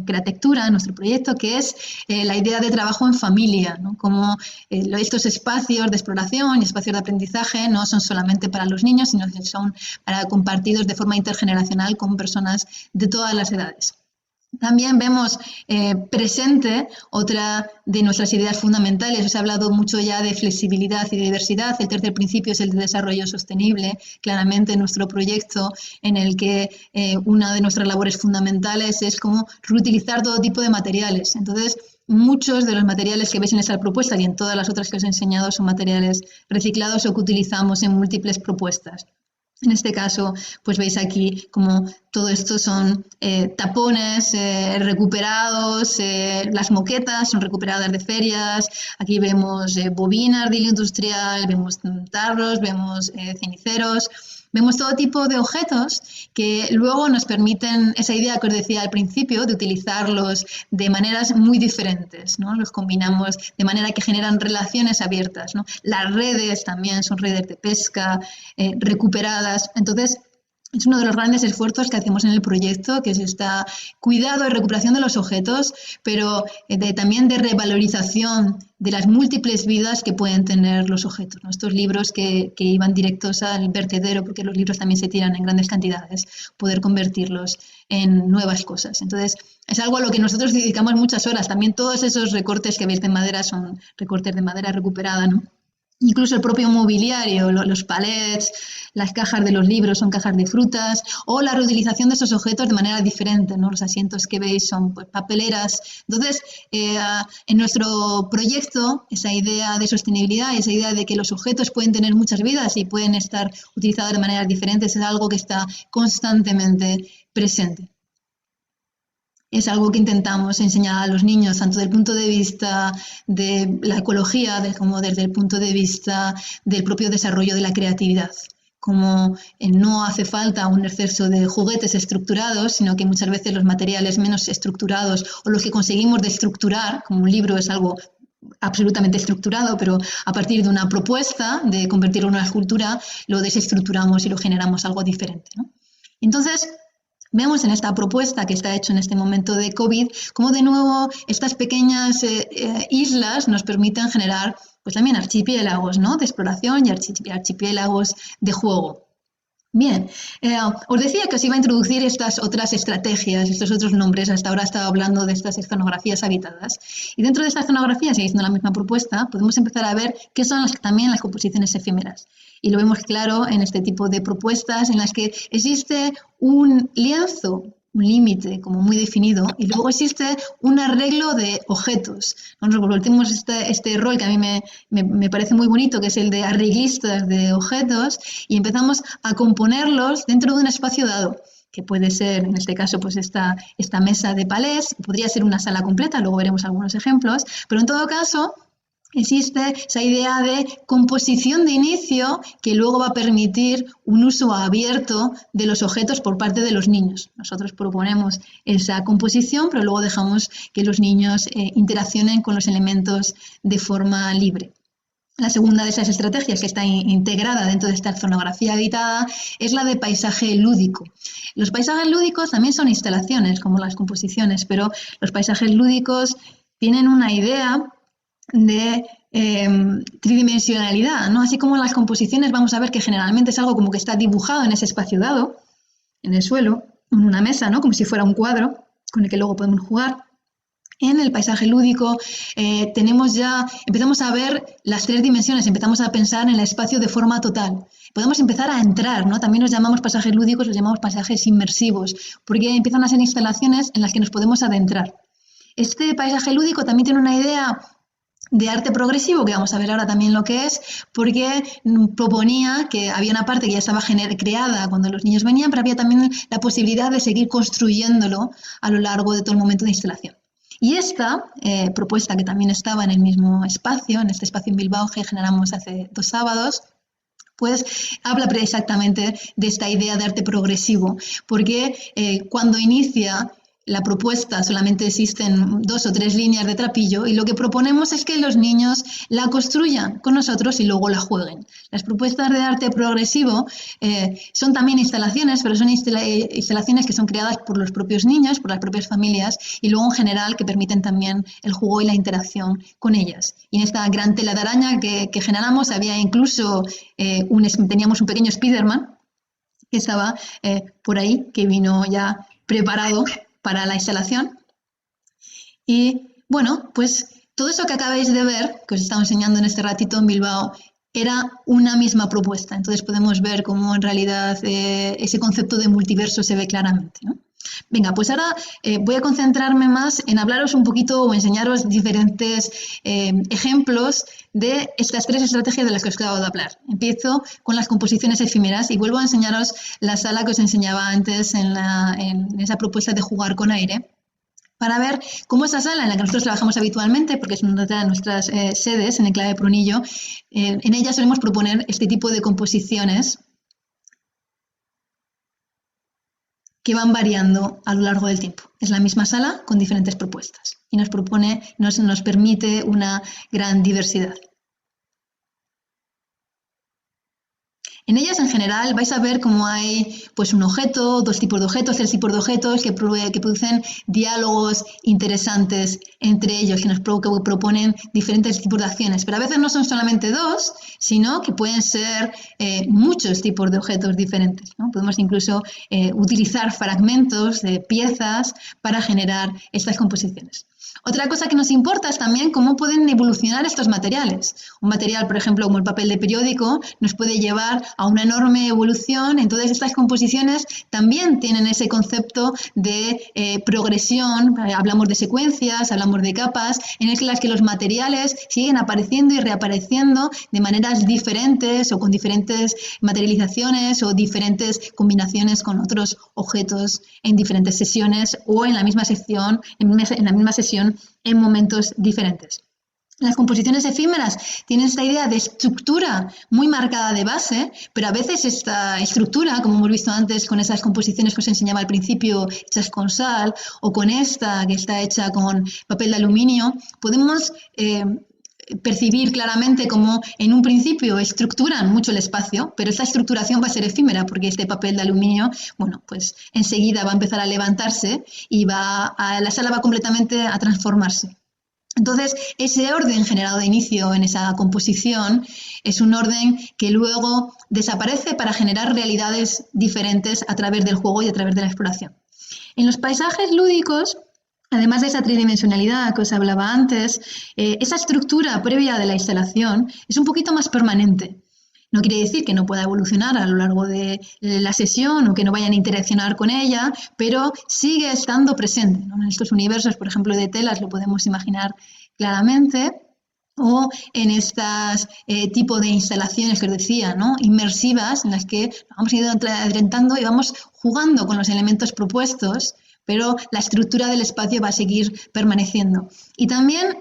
Createctura, en nuestro proyecto, que es la idea de trabajo en familia, ¿no? Como estos espacios de exploración y espacios de aprendizaje no son solamente para los niños, sino que son para compartidos de forma intergeneracional con personas de todas las edades. También vemos presente otra de nuestras ideas fundamentales. Os he hablado mucho ya de flexibilidad y diversidad. El tercer principio es el de desarrollo sostenible. Claramente en nuestro proyecto en el que una de nuestras labores fundamentales es como reutilizar todo tipo de materiales. Entonces, muchos de los materiales que veis en esta propuesta y en todas las otras que os he enseñado son materiales reciclados o que utilizamos en múltiples propuestas. En este caso, pues veis aquí como todo esto son tapones recuperados, las moquetas son recuperadas de ferias, aquí vemos bobinas de hilo industrial, vemos tarros, vemos ceniceros. Vemos todo tipo de objetos que luego nos permiten esa idea que os decía al principio de utilizarlos de maneras muy diferentes, ¿no? Los combinamos de manera que generan relaciones abiertas, ¿no? Las redes también son redes de pesca recuperadas. Entonces, es uno de los grandes esfuerzos que hacemos en el proyecto, que es esta cuidado y recuperación de los objetos, pero también de revalorización de las múltiples vidas que pueden tener los objetos, ¿no? Estos libros que iban directos al vertedero, porque los libros también se tiran en grandes cantidades, poder convertirlos en nuevas cosas. Entonces, es algo a lo que nosotros dedicamos muchas horas. También todos esos recortes que veis de madera son recortes de madera recuperada, ¿no? Incluso el propio mobiliario, los palets, las cajas de los libros son cajas de frutas, o la reutilización de esos objetos de manera diferente, ¿no? Los asientos que veis son pues, papeleras. Entonces, en nuestro proyecto, esa idea de sostenibilidad, esa idea de que los objetos pueden tener muchas vidas y pueden estar utilizados de maneras diferentes, es algo que está constantemente presente. Es algo que intentamos enseñar a los niños, tanto desde el punto de vista de la ecología, como desde el punto de vista del propio desarrollo de la creatividad. Como no hace falta un exceso de juguetes estructurados, sino que muchas veces los materiales menos estructurados o los que conseguimos destructurar, como un libro es algo absolutamente estructurado, pero a partir de una propuesta de convertirlo en una escultura, lo desestructuramos y lo generamos algo diferente, ¿no? Entonces, vemos en esta propuesta que está hecha en este momento de COVID, cómo de nuevo estas pequeñas islas nos permiten generar pues también archipiélagos, ¿no? De exploración y archipiélagos de juego. Bien, os decía que os iba a introducir estas otras estrategias, estos otros nombres. Hasta ahora estaba hablando de estas escenografías habitadas. Y dentro de estas escenografías, y haciendo la misma propuesta, podemos empezar a ver qué son también las composiciones efímeras. Y lo vemos claro en este tipo de propuestas en las que existe un lienzo, un límite como muy definido, y luego existe un arreglo de objetos. Nos revolvemos este rol que a mí me parece muy bonito, que es el de arreglistas de objetos, y empezamos a componerlos dentro de un espacio dado, que puede ser, en este caso, pues esta mesa de palés, podría ser una sala completa, luego veremos algunos ejemplos, pero en todo caso existe esa idea de composición de inicio que luego va a permitir un uso abierto de los objetos por parte de los niños. Nosotros proponemos esa composición, pero luego dejamos que los niños interaccionen con los elementos de forma libre. La segunda de esas estrategias que está integrada dentro de esta escenografía editada es la de paisaje lúdico. Los paisajes lúdicos también son instalaciones, como las composiciones, pero los paisajes lúdicos tienen una idea de tridimensionalidad, ¿no? Así como en las composiciones vamos a ver que generalmente es algo como que está dibujado en ese espacio dado, en el suelo, en una mesa, ¿no? Como si fuera un cuadro con el que luego podemos jugar. En el paisaje lúdico empezamos a ver las tres dimensiones, empezamos a pensar en el espacio de forma total. Podemos empezar a entrar, ¿no? También los llamamos pasajes lúdicos, los llamamos pasajes inmersivos, porque empiezan a ser instalaciones en las que nos podemos adentrar. Este paisaje lúdico también tiene una idea de arte progresivo, que vamos a ver ahora también lo que es, porque proponía que había una parte que ya estaba creada cuando los niños venían, pero había también la posibilidad de seguir construyéndolo a lo largo de todo el momento de instalación. Y esta propuesta, que también estaba en el mismo espacio, en este espacio en Bilbao que generamos hace 2 sábados, pues habla exactamente de esta idea de arte progresivo, porque cuando inicia la propuesta solamente existen 2 o 3 líneas de trapillo y lo que proponemos es que los niños la construyan con nosotros y luego la jueguen. Las propuestas de arte progresivo son también instalaciones, pero son instalaciones que son creadas por los propios niños, por las propias familias y luego en general que permiten también el juego y la interacción con ellas. Y en esta gran tela de araña que generamos había incluso, teníamos un pequeño Spiderman que estaba por ahí, que vino ya preparado para la instalación. Y bueno, pues todo eso que acabáis de ver, que os estaba enseñando en este ratito en Bilbao, era una misma propuesta. Entonces podemos ver cómo en realidad ese concepto de multiverso se ve claramente, ¿no? Venga, pues ahora voy a concentrarme más en hablaros un poquito o enseñaros diferentes ejemplos de estas 3 estrategias de las que os acabo de hablar. Empiezo con las composiciones efímeras y vuelvo a enseñaros la sala que os enseñaba antes en esa propuesta de jugar con aire, para ver cómo esa sala en la que nosotros trabajamos habitualmente, porque es una de nuestras sedes en Enclave Prunillo, en ella solemos proponer este tipo de composiciones que van variando a lo largo del tiempo. Es la misma sala con diferentes propuestas y nos permite una gran diversidad. En ellas, en general, vais a ver cómo hay pues, un objeto, dos tipos de objetos, tres tipos de objetos que producen diálogos interesantes entre ellos, que proponen diferentes tipos de acciones. Pero a veces no son solamente dos, sino que pueden ser muchos tipos de objetos diferentes, ¿no? Podemos incluso utilizar fragmentos de piezas para generar estas composiciones. Otra cosa que nos importa es también cómo pueden evolucionar estos materiales. Un material, por ejemplo, como el papel de periódico, nos puede llevar a una enorme evolución. Entonces, estas composiciones también tienen ese concepto de progresión. Hablamos de secuencias, hablamos de capas, en las que los materiales siguen apareciendo y reapareciendo de maneras diferentes o con diferentes materializaciones o diferentes combinaciones con otros objetos en diferentes sesiones o en la misma sección, en la misma sesión en momentos diferentes. Las composiciones efímeras tienen esta idea de estructura muy marcada de base, pero a veces esta estructura, como hemos visto antes con esas composiciones que os enseñaba al principio, hechas con sal, o con esta que está hecha con papel de aluminio, podemos percibir claramente cómo en un principio estructuran mucho el espacio, pero esta estructuración va a ser efímera porque este papel de aluminio, bueno, pues enseguida va a empezar a levantarse y la sala va completamente a transformarse. Entonces, ese orden generado de inicio en esa composición es un orden que luego desaparece para generar realidades diferentes a través del juego y a través de la exploración. En los paisajes lúdicos, además de esa tridimensionalidad que os hablaba antes, esa estructura previa de la instalación es un poquito más permanente. No quiere decir que no pueda evolucionar a lo largo de la sesión o que no vayan a interaccionar con ella, pero sigue estando presente, ¿no? En estos universos, por ejemplo, de telas lo podemos imaginar claramente, o en estas tipo de instalaciones que os decía, ¿no? Inmersivas, en las que vamos a ir adentrando y vamos jugando con los elementos propuestos, pero la estructura del espacio va a seguir permaneciendo. Y también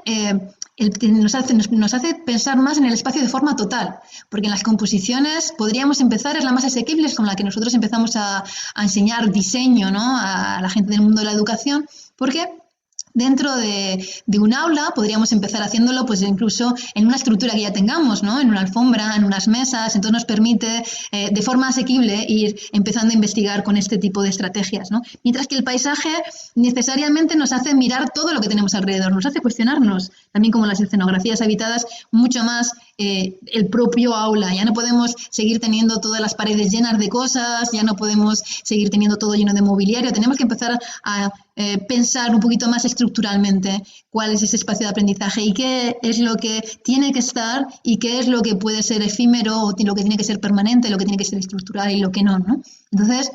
nos hace pensar más en el espacio de forma total, porque en las composiciones podríamos empezar, es la más asequible, es con la que nosotros empezamos a enseñar diseño, ¿no? A la gente del mundo de la educación, porque dentro de un aula podríamos empezar haciéndolo pues incluso en una estructura que ya tengamos, ¿no? En una alfombra, en unas mesas, entonces nos permite de forma asequible ir empezando a investigar con este tipo de estrategias, ¿no? Mientras que el paisaje necesariamente nos hace mirar todo lo que tenemos alrededor, nos hace cuestionarnos, también como las escenografías habitadas, mucho más el propio aula. Ya no podemos seguir teniendo todas las paredes llenas de cosas, ya no podemos seguir teniendo todo lleno de mobiliario, tenemos que empezar a pensar un poquito más estructuralmente cuál es ese espacio de aprendizaje y qué es lo que tiene que estar y qué es lo que puede ser efímero o lo que tiene que ser permanente, lo que tiene que ser estructural y lo que no, ¿no? Entonces,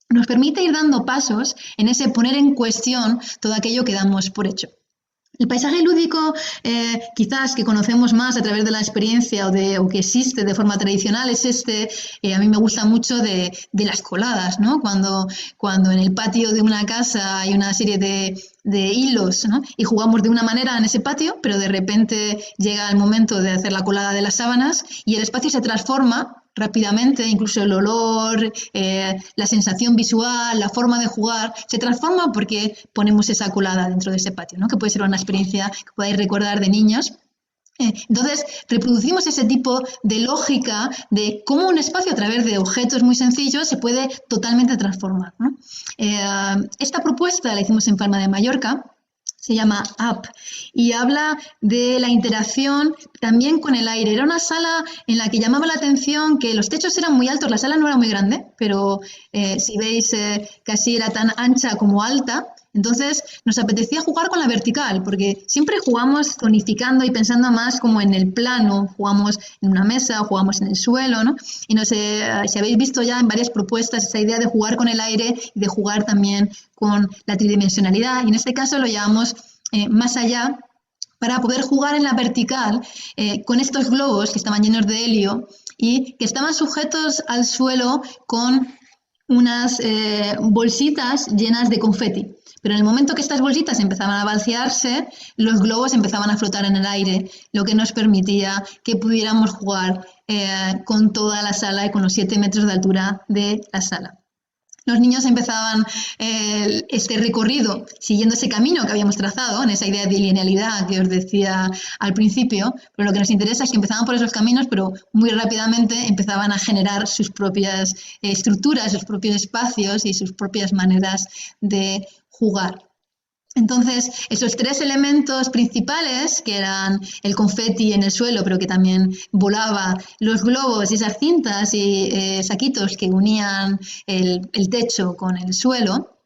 nos permite ir dando pasos en ese poner en cuestión todo aquello que damos por hecho. El paisaje lúdico, quizás que conocemos más a través de la experiencia o que existe de forma tradicional, es a mí me gusta mucho de las coladas, ¿no? Cuando en el patio de una casa hay una serie de hilos, ¿no? Y jugamos de una manera en ese patio, pero de repente llega el momento de hacer la colada de las sábanas y el espacio se transforma rápidamente, incluso el olor, la sensación visual, la forma de jugar, se transforma porque ponemos esa colada dentro de ese patio, ¿no? Que puede ser una experiencia que podáis recordar de niños. Entonces, reproducimos ese tipo de lógica de cómo un espacio a través de objetos muy sencillos se puede totalmente transformar, ¿no? Esta propuesta la hicimos en Palma de Mallorca, se llama Up y habla de la interacción también con el aire. Era una sala en la que llamaba la atención que los techos eran muy altos, la sala no era muy grande, pero si veis casi era tan ancha como alta. Entonces nos apetecía jugar con la vertical, porque siempre jugamos tonificando y pensando más como en el plano, jugamos en una mesa, jugamos en el suelo, ¿no? Y no sé si habéis visto ya en varias propuestas esa idea de jugar con el aire y de jugar también con la tridimensionalidad, y en este caso lo llevamos más allá para poder jugar en la vertical con estos globos que estaban llenos de helio y que estaban sujetos al suelo con unas bolsitas llenas de confeti. Pero en el momento que estas bolsitas empezaban a vaciarse, los globos empezaban a flotar en el aire, lo que nos permitía que pudiéramos jugar con toda la sala y con los 7 metros de altura de la sala. los niños empezaban este recorrido siguiendo ese camino que habíamos trazado, en esa idea de linealidad que os decía al principio, pero lo que nos interesa es que empezaban por esos caminos, pero muy rápidamente empezaban a generar sus propias estructuras, sus propios espacios y sus propias maneras de jugar. Entonces, esos tres elementos principales, que eran el confeti en el suelo, pero que también volaba, los globos y esas cintas y saquitos que unían el techo con el suelo,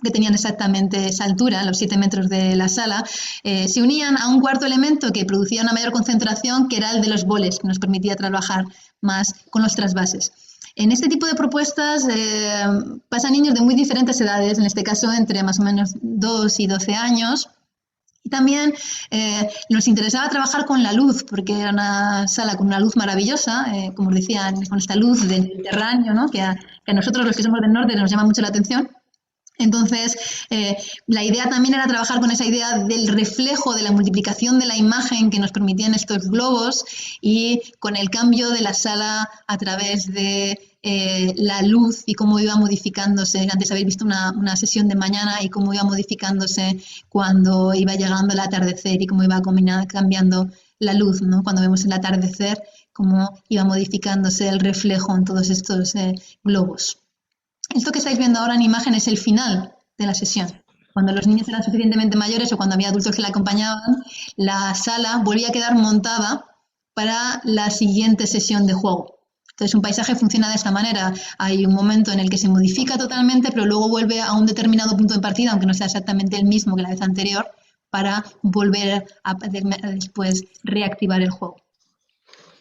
que tenían exactamente esa altura, los 7 metros de la sala, se unían a un cuarto elemento que producía una mayor concentración, que era el de los boles, que nos permitía trabajar más con los trasvases. En este tipo de propuestas pasan niños de muy diferentes edades, en este caso entre más o menos 2 y 12 años. Y también nos interesaba trabajar con la luz, porque era una sala con una luz maravillosa, como os decía, con esta luz del Mediterráneo, ¿no? que a nosotros los que somos del norte nos llama mucho la atención. Entonces, la idea también era trabajar con esa idea del reflejo, de la multiplicación de la imagen que nos permitían estos globos y con el cambio de la sala a través de la luz y cómo iba modificándose. Antes habéis visto una sesión de mañana y cómo iba modificándose cuando iba llegando el atardecer y cómo iba cambiando la luz, ¿no? Cuando vemos el atardecer, cómo iba modificándose el reflejo en todos estos globos. Esto que estáis viendo ahora en imagen es el final de la sesión. Cuando los niños eran suficientemente mayores o cuando había adultos que la acompañaban, la sala volvía a quedar montada para la siguiente sesión de juego. Entonces, un paisaje funciona de esta manera. Hay un momento en el que se modifica totalmente, pero luego vuelve a un determinado punto de partida, aunque no sea exactamente el mismo que la vez anterior, para volver a después reactivar el juego.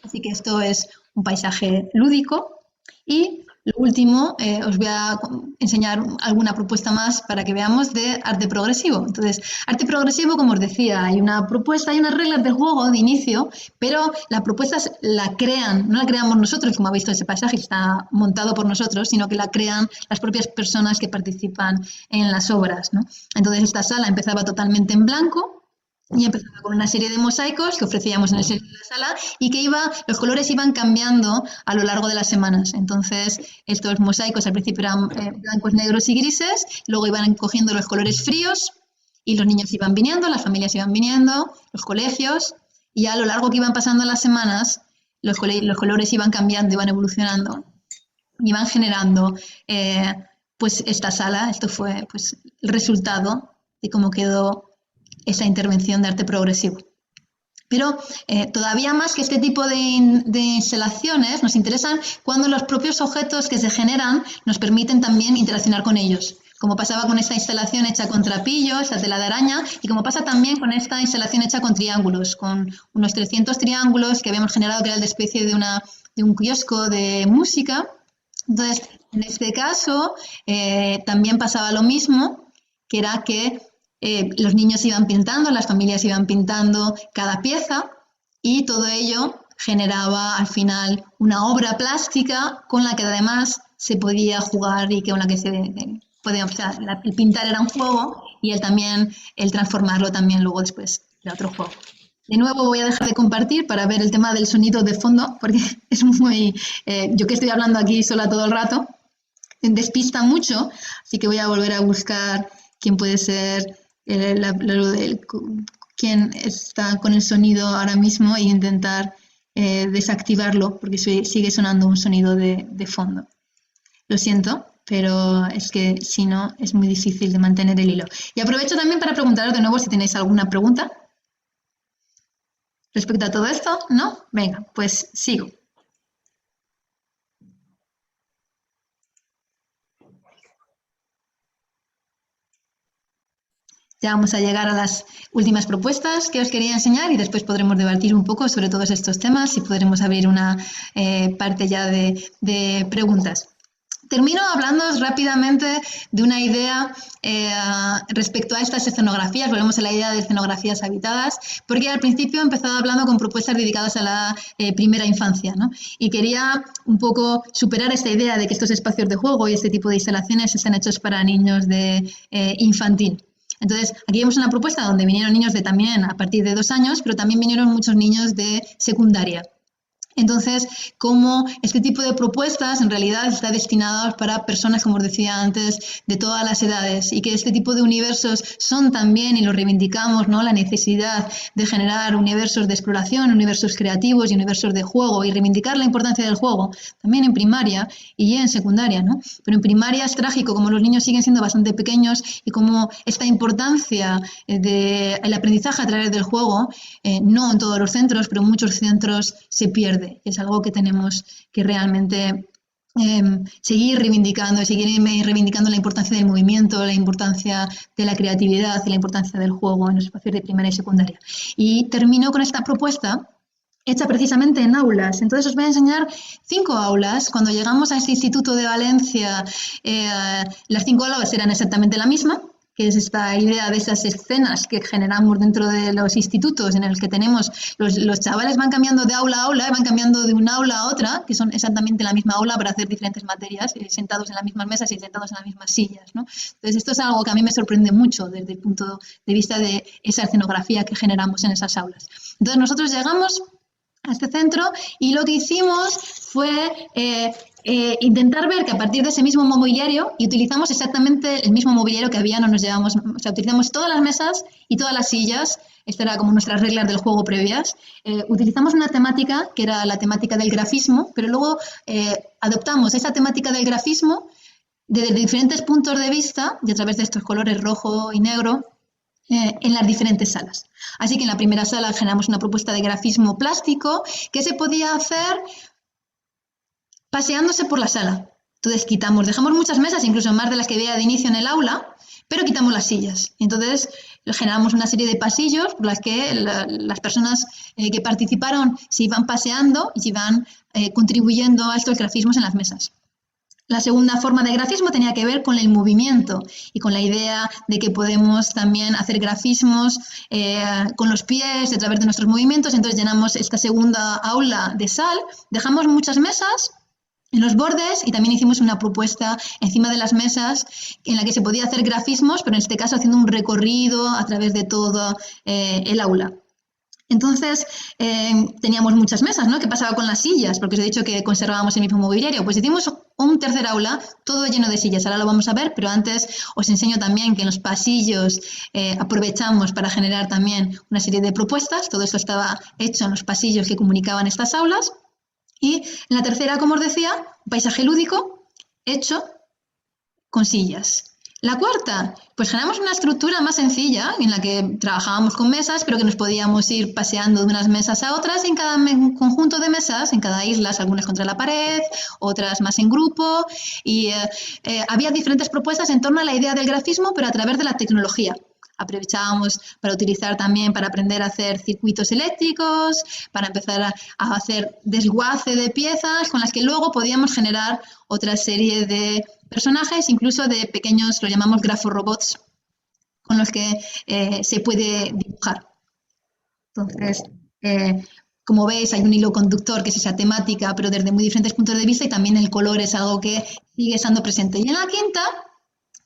Así que esto es un paisaje lúdico y lo último, os voy a enseñar alguna propuesta más para que veamos de arte progresivo. Entonces, arte progresivo, como os decía, hay una propuesta, hay unas reglas de juego de inicio, pero la propuesta la crean, no la creamos nosotros, como habéis visto ese paisaje, está montado por nosotros, sino que la crean las propias personas que participan en las obras, ¿no? Entonces, esta sala empezaba totalmente en blanco, y empezaba con una serie de mosaicos que ofrecíamos en el centro de la sala y que los colores iban cambiando a lo largo de las semanas. Entonces, estos mosaicos al principio eran blancos, negros y grises, luego iban cogiendo los colores fríos y los niños iban viniendo, las familias iban viniendo, los colegios, y a lo largo que iban pasando las semanas, los colores iban cambiando, iban evolucionando, iban generando pues esta sala. Esto fue pues el resultado de cómo quedó esa intervención de arte progresivo. Pero todavía más que este tipo de instalaciones nos interesan cuando los propios objetos que se generan nos permiten también interaccionar con ellos, como pasaba con esta instalación hecha con trapillo, esa tela de araña, y como pasa también con esta instalación hecha con triángulos, con unos 300 triángulos que habíamos generado, que era de especie de un kiosco de música. Entonces, en este caso también pasaba lo mismo, que era que los niños iban pintando, las familias iban pintando cada pieza y todo ello generaba al final una obra plástica con la que además se podía jugar y con la que se podía, o sea, el pintar era un juego y el transformarlo también luego después era otro juego. De nuevo voy a dejar de compartir para ver el tema del sonido de fondo, porque es muy... yo que estoy hablando aquí sola todo el rato, despista mucho, así que voy a volver a buscar quién puede ser... quién está con el sonido ahora mismo e intentar desactivarlo porque sigue sonando un sonido de fondo. Lo siento, pero es que si no es muy difícil de mantener el hilo. Y aprovecho también para preguntaros de nuevo si tenéis alguna pregunta respecto a todo esto. ¿No? Venga, pues sigo. Ya vamos a llegar a las últimas propuestas que os quería enseñar y después podremos debatir un poco sobre todos estos temas y podremos abrir una parte ya de preguntas. Termino hablando rápidamente de una idea respecto a estas escenografías. Volvemos a la idea de escenografías habitadas, porque al principio he empezado hablando con propuestas dedicadas a la primera infancia, ¿no? Y quería un poco superar esta idea de que estos espacios de juego y este tipo de instalaciones están hechos para niños de infantil. Entonces, aquí vemos una propuesta donde vinieron niños de también a partir de 2 años, pero también vinieron muchos niños de secundaria. Entonces, como este tipo de propuestas en realidad está destinado para personas, como os decía antes, de todas las edades y que este tipo de universos son también, y lo reivindicamos, ¿no? La necesidad de generar universos de exploración, universos creativos y universos de juego y reivindicar la importancia del juego también en primaria y en secundaria, ¿no? Pero en primaria es trágico como los niños siguen siendo bastante pequeños y como esta importancia del aprendizaje a través del juego, no en todos los centros, pero en muchos centros se pierde. Es algo que tenemos que realmente seguir reivindicando, seguir reivindicando la importancia del movimiento, la importancia de la creatividad y la importancia del juego en los espacios de primaria y secundaria. Y termino con esta propuesta hecha precisamente en aulas. Entonces os voy a enseñar 5 aulas. Cuando llegamos a este Instituto de Valencia, las 5 aulas eran exactamente la misma, que es esta idea de esas escenas que generamos dentro de los institutos en el que tenemos, los chavales van cambiando de aula a aula, van cambiando de una aula a otra, que son exactamente la misma aula para hacer diferentes materias, sentados en las mismas mesas y sentados en las mismas sillas, ¿no? Entonces esto es algo que a mí me sorprende mucho desde el punto de vista de esa escenografía que generamos en esas aulas. Entonces nosotros llegamos a este centro y lo que hicimos fue intentar ver que a partir de ese mismo mobiliario, y utilizamos exactamente el mismo mobiliario que había, no nos llevamos, o sea, utilizamos todas las mesas y todas las sillas, estas eran como nuestras reglas del juego previas, utilizamos una temática que era la temática del grafismo, pero luego adoptamos esa temática del grafismo desde diferentes puntos de vista y a través de estos colores rojo y negro, en las diferentes salas. Así que en la primera sala generamos una propuesta de grafismo plástico que se podía hacer paseándose por la sala. Entonces dejamos muchas mesas, incluso más de las que había de inicio en el aula, pero quitamos las sillas. Entonces generamos una serie de pasillos por las que las personas que participaron se iban paseando y se iban contribuyendo a estos grafismos en las mesas. La segunda forma de grafismo tenía que ver con el movimiento y con la idea de que podemos también hacer grafismos con los pies a través de nuestros movimientos. Entonces llenamos esta segunda aula de sal, dejamos muchas mesas en los bordes y también hicimos una propuesta encima de las mesas en la que se podía hacer grafismos, pero en este caso haciendo un recorrido a través de todo el aula. Entonces teníamos muchas mesas, ¿no? ¿Qué pasaba con las sillas? Porque os he dicho que conservábamos el mismo mobiliario. Pues hicimos un tercer aula todo lleno de sillas. Ahora lo vamos a ver, pero antes os enseño también que en los pasillos aprovechamos para generar también una serie de propuestas. Todo esto estaba hecho en los pasillos que comunicaban estas aulas. Y en la tercera, como os decía, un paisaje lúdico hecho con sillas. La cuarta, pues generamos una estructura más sencilla en la que trabajábamos con mesas, pero que nos podíamos ir paseando de unas mesas a otras y en cada conjunto de mesas, en cada isla, algunas contra la pared, otras más en grupo, y había diferentes propuestas en torno a la idea del grafismo, pero a través de la tecnología. Aprovechábamos para utilizar también para aprender a hacer circuitos eléctricos, para empezar a hacer desguace de piezas con las que luego podíamos generar otra serie de personajes, incluso de pequeños, lo llamamos graforobots, con los que se puede dibujar. Entonces, como veis, hay un hilo conductor que es esa temática, pero desde muy diferentes puntos de vista, y también el color es algo que sigue estando presente. Y en la quinta,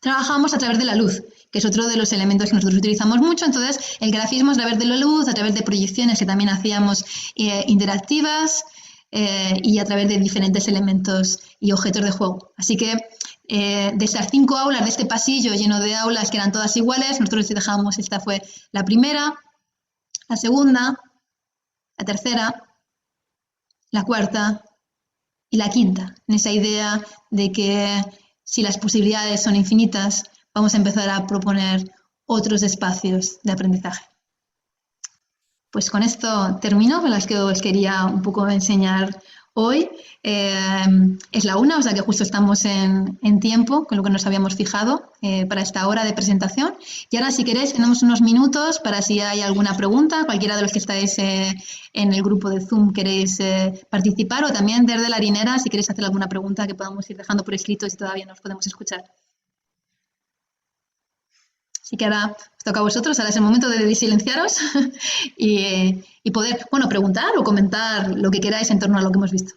trabajamos a través de la luz, que es otro de los elementos que nosotros utilizamos mucho. Entonces, el grafismo es a través de la luz, a través de proyecciones que también hacíamos interactivas y a través de diferentes elementos y objetos de juego. Así que de esas 5 aulas, de este pasillo lleno de aulas que eran todas iguales, nosotros dejamos, esta fue la primera, la segunda, la tercera, la cuarta y la quinta, en esa idea de que si las posibilidades son infinitas, vamos a empezar a proponer otros espacios de aprendizaje. Pues con esto termino, con las que os quería un poco enseñar hoy. Es la 1, o sea que justo estamos en tiempo con lo que nos habíamos fijado para esta hora de presentación. Y ahora, si queréis, tenemos unos minutos para si hay alguna pregunta, cualquiera de los que estáis en el grupo de Zoom queréis participar, o también desde la harinera, si queréis hacer alguna pregunta que podamos ir dejando por escrito si todavía nos podemos escuchar. Así que ahora os toca a vosotros, ahora es el momento de silenciaros y poder, bueno, preguntar o comentar lo que queráis en torno a lo que hemos visto.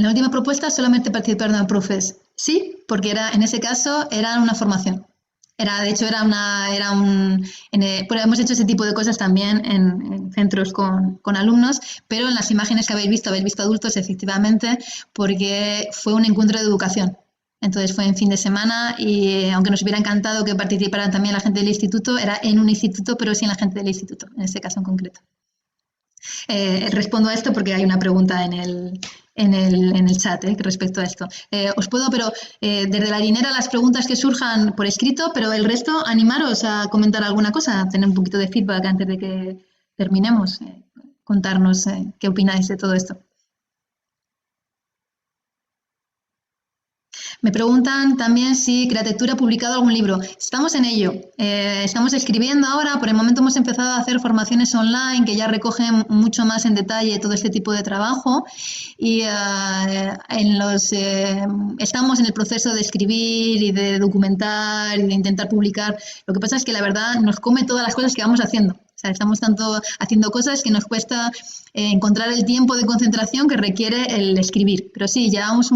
En la última propuesta solamente participaron profes. Sí, porque en ese caso era una formación. De hecho, hemos hecho ese tipo de cosas también en centros con alumnos, pero en las imágenes que habéis visto adultos, efectivamente, porque fue un encuentro de educación. Entonces fue en fin de semana y aunque nos hubiera encantado que participaran también la gente del instituto, era en un instituto, pero sin la gente del instituto, en este caso en concreto. Respondo a esto porque hay una pregunta en el chat respecto a esto. Os puedo, pero desde la Harinera las preguntas que surjan por escrito, pero el resto animaros a comentar alguna cosa, tener un poquito de feedback antes de que terminemos, contarnos qué opináis de todo esto. Me preguntan también si Createctura ha publicado algún libro. Estamos en ello. Estamos escribiendo ahora. Por el momento hemos empezado a hacer formaciones online que ya recogen mucho más en detalle todo este tipo de trabajo. Y estamos en el proceso de escribir y de documentar y de intentar publicar. Lo que pasa es que la verdad nos come todas las cosas que vamos haciendo. O sea, estamos tanto haciendo cosas que nos cuesta encontrar el tiempo de concentración que requiere el escribir. Pero sí, llevamos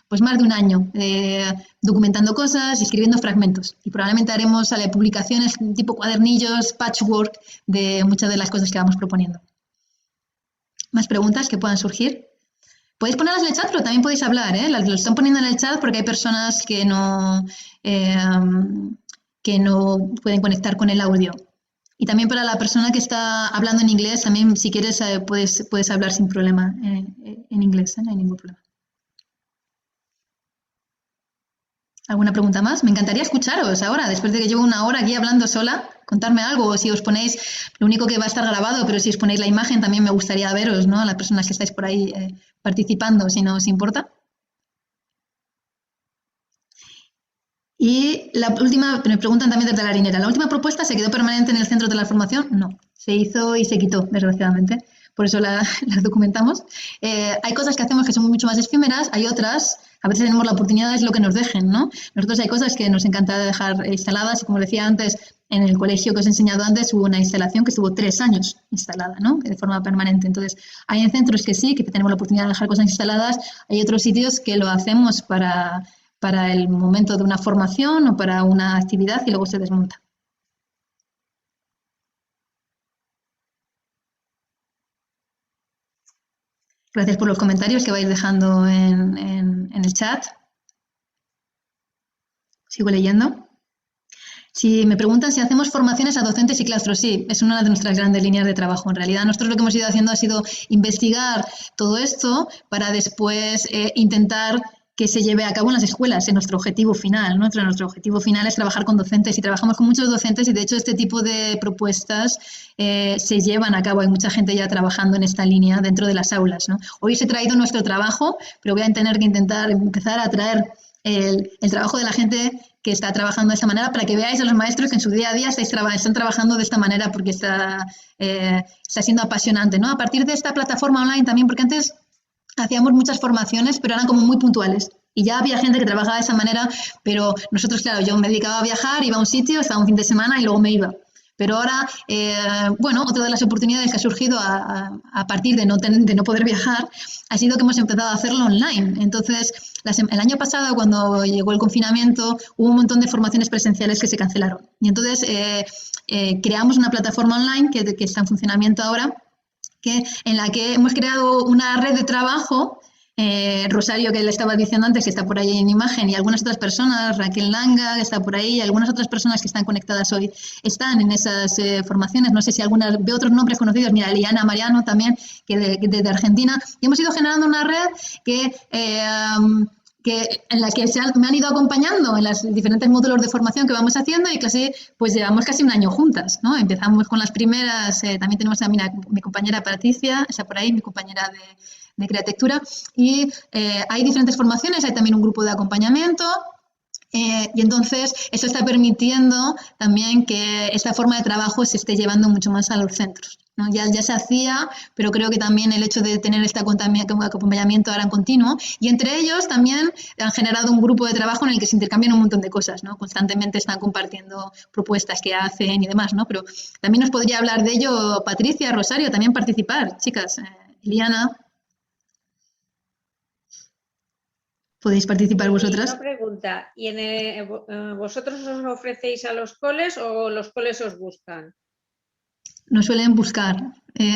pues más de un año documentando cosas y escribiendo fragmentos. Y probablemente haremos publicaciones tipo cuadernillos, patchwork de muchas de las cosas que vamos proponiendo. ¿Más preguntas que puedan surgir? Podéis ponerlas en el chat, pero también podéis hablar, ¿eh? Lo están poniendo en el chat porque hay personas que no pueden conectar con el audio. Y también para la persona que está hablando en inglés, también si quieres puedes hablar sin problema en inglés, no hay ningún problema. ¿Alguna pregunta más? Me encantaría escucharos ahora, después de que llevo una hora aquí hablando sola, contarme algo, o si os ponéis, lo único que va a estar grabado, pero si os ponéis la imagen también me gustaría veros, ¿no? Las personas que estáis por ahí participando, si no os importa. Y la última, me preguntan también desde la Harinera, ¿la última propuesta se quedó permanente en el centro de la formación? No, se hizo y se quitó, desgraciadamente. Por eso las documentamos. Hay cosas que hacemos que son mucho más efímeras, hay otras, a veces tenemos la oportunidad, es lo que nos dejen, ¿no? Nosotros hay cosas que nos encanta dejar instaladas, y como decía antes, en el colegio que os he enseñado antes hubo una instalación que estuvo 3 años instalada, ¿no? De forma permanente. Entonces, hay en centros que sí, que tenemos la oportunidad de dejar cosas instaladas, hay otros sitios que lo hacemos para el momento de una formación o para una actividad y luego se desmonta. Gracias por los comentarios que vais dejando en el chat. Sigo leyendo. Si me preguntan si hacemos formaciones a docentes y claustros, sí, es una de nuestras grandes líneas de trabajo. En realidad, nosotros lo que hemos ido haciendo ha sido investigar todo esto para después intentar que se lleve a cabo en las escuelas, en nuestro objetivo final. Nuestro objetivo final es trabajar con docentes y trabajamos con muchos docentes y de hecho este tipo de propuestas se llevan a cabo. Hay mucha gente ya trabajando en esta línea dentro de las aulas, ¿no? Hoy os he traído nuestro trabajo, pero voy a tener que intentar empezar a traer el trabajo de la gente que está trabajando de esta manera para que veáis a los maestros que en su día a día están trabajando de esta manera porque está siendo apasionante, ¿no? A partir de esta plataforma online también, porque antes hacíamos muchas formaciones, pero eran como muy puntuales. Y ya había gente que trabajaba de esa manera, pero nosotros, claro, yo me dedicaba a viajar, iba a un sitio, estaba un fin de semana y luego me iba. Pero ahora, otra de las oportunidades que ha surgido a partir de no poder viajar ha sido que hemos empezado a hacerlo online. Entonces, el año pasado, cuando llegó el confinamiento, hubo un montón de formaciones presenciales que se cancelaron. Y entonces creamos una plataforma online que está en funcionamiento ahora, en la que hemos creado una red de trabajo, Rosario, que le estaba diciendo antes, que está por ahí en imagen, y algunas otras personas, Raquel Langa, que está por ahí, y algunas otras personas que están conectadas hoy están en esas formaciones. No sé si algunas, veo otros nombres conocidos, mira, Eliana Mariano también, que de Argentina, y hemos ido generando una red en la que me han ido acompañando en los diferentes módulos de formación que vamos haciendo y casi, pues llevamos casi un año juntas, ¿no? Empezamos con las primeras, también tenemos a mi compañera Patricia, está por ahí, mi compañera de Createctura, y hay diferentes formaciones, hay también un grupo de acompañamiento. Y entonces eso está permitiendo también que esta forma de trabajo se esté llevando mucho más a los centros, ¿no? Ya se hacía, pero creo que también el hecho de tener este acompañamiento ahora en continuo, y entre ellos también han generado un grupo de trabajo en el que se intercambian un montón de cosas, ¿no? Constantemente están compartiendo propuestas que hacen y demás, ¿no? Pero también nos podría hablar de ello Patricia, Rosario, también participar, chicas, Liliana. podéis participar Y vosotras. una pregunta, ¿vosotros os ofrecéis a los coles o los coles os buscan? Nos suelen buscar.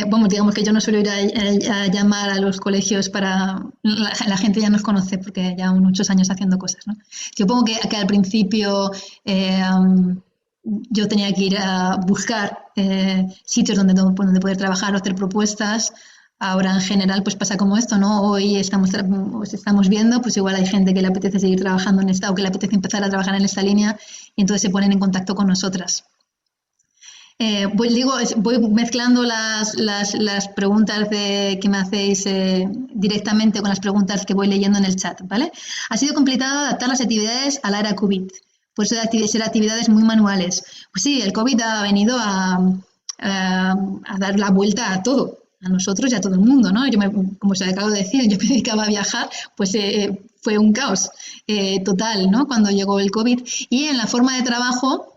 Bueno, digamos que yo no suelo ir a llamar a los colegios para... La gente ya nos conoce porque ya muchos años haciendo cosas, ¿no? Supongo que al principio yo tenía que ir a buscar sitios donde poder trabajar o hacer propuestas. Ahora en general pues pasa como esto, ¿no? Hoy os estamos viendo, pues igual hay gente que le apetece seguir trabajando en esta o que le apetece empezar a trabajar en esta línea y entonces se ponen en contacto con nosotras. Voy mezclando las preguntas que me hacéis directamente con las preguntas que voy leyendo en el chat, ¿vale? Ha sido complicado adaptar las actividades a la era COVID, por eso ser actividades muy manuales. Pues sí, el COVID ha venido a dar la vuelta a todo, a nosotros y a todo el mundo, ¿no? Como os acabo de decir, yo me dedicaba a viajar, pues fue un caos total, ¿no? Cuando llegó el COVID. Y en la forma de trabajo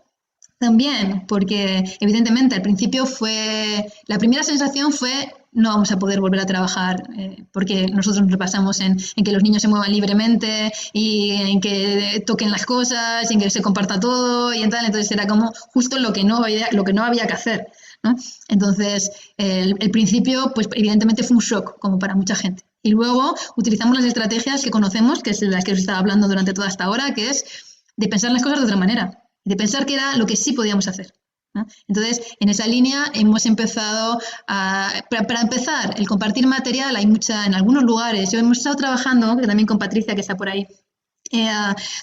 también, porque evidentemente al principio la primera sensación fue no vamos a poder volver a trabajar porque nosotros nos repasamos en que los niños se muevan libremente y en que toquen las cosas y en que se comparta todo y en tal, entonces era como justo lo que no había que hacer, ¿no? Entonces el principio pues evidentemente fue un shock como para mucha gente. Y luego utilizamos las estrategias que conocemos, que es de las que os estaba hablando durante toda esta hora, que es de pensar las cosas de otra manera, de pensar que era lo que sí podíamos hacer, ¿no? Entonces, en esa línea hemos empezado para empezar, el compartir material, en algunos lugares, yo hemos estado trabajando, que también con Patricia, que está por ahí,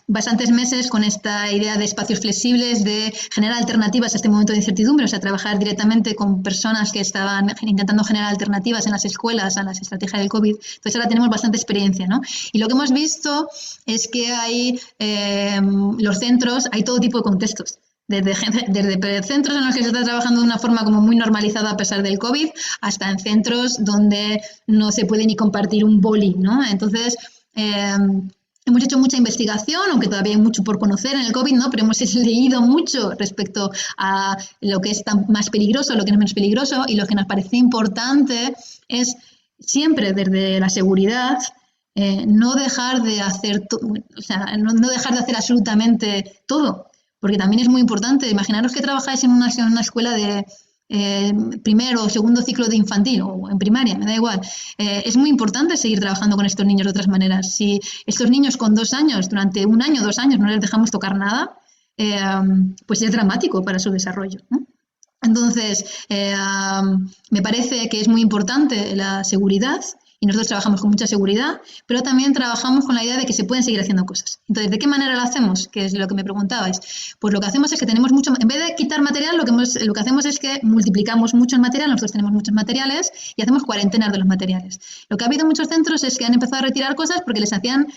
bastantes meses con esta idea de espacios flexibles, de generar alternativas a este momento de incertidumbre, o sea, trabajar directamente con personas que estaban intentando generar alternativas en las escuelas a las estrategias del COVID. Entonces ahora tenemos bastante experiencia, ¿no? Y lo que hemos visto es que hay los centros, hay todo tipo de contextos. Desde centros en los que se está trabajando de una forma como muy normalizada a pesar del COVID, hasta en centros donde no se puede ni compartir un boli, ¿no? Entonces, hemos hecho mucha investigación, aunque todavía hay mucho por conocer en el COVID, ¿no? Pero hemos leído mucho respecto a lo que es más peligroso, lo que no es menos peligroso, y lo que nos parece importante es siempre desde la seguridad no dejar de hacer, no dejar de hacer absolutamente todo, porque también es muy importante. Imaginaros que trabajáis en una escuela de primero o segundo ciclo de infantil o en primaria, me da igual. Es muy importante seguir trabajando con estos niños de otras maneras. Si estos niños con 2 años, durante 1 año, 2 años, no les dejamos tocar nada, pues es dramático para su desarrollo, ¿no? Entonces, me parece que es muy importante la seguridad y nosotros trabajamos con mucha seguridad, pero también trabajamos con la idea de que se pueden seguir haciendo cosas. Entonces, ¿de qué manera lo hacemos? Que es lo que me preguntabais. Pues lo que hacemos es que tenemos mucho, en vez de quitar material, lo que hacemos es que multiplicamos mucho el material, nosotros tenemos muchos materiales y hacemos cuarentenas de los materiales. Lo que ha habido en muchos centros es que han empezado a retirar cosas porque les hacían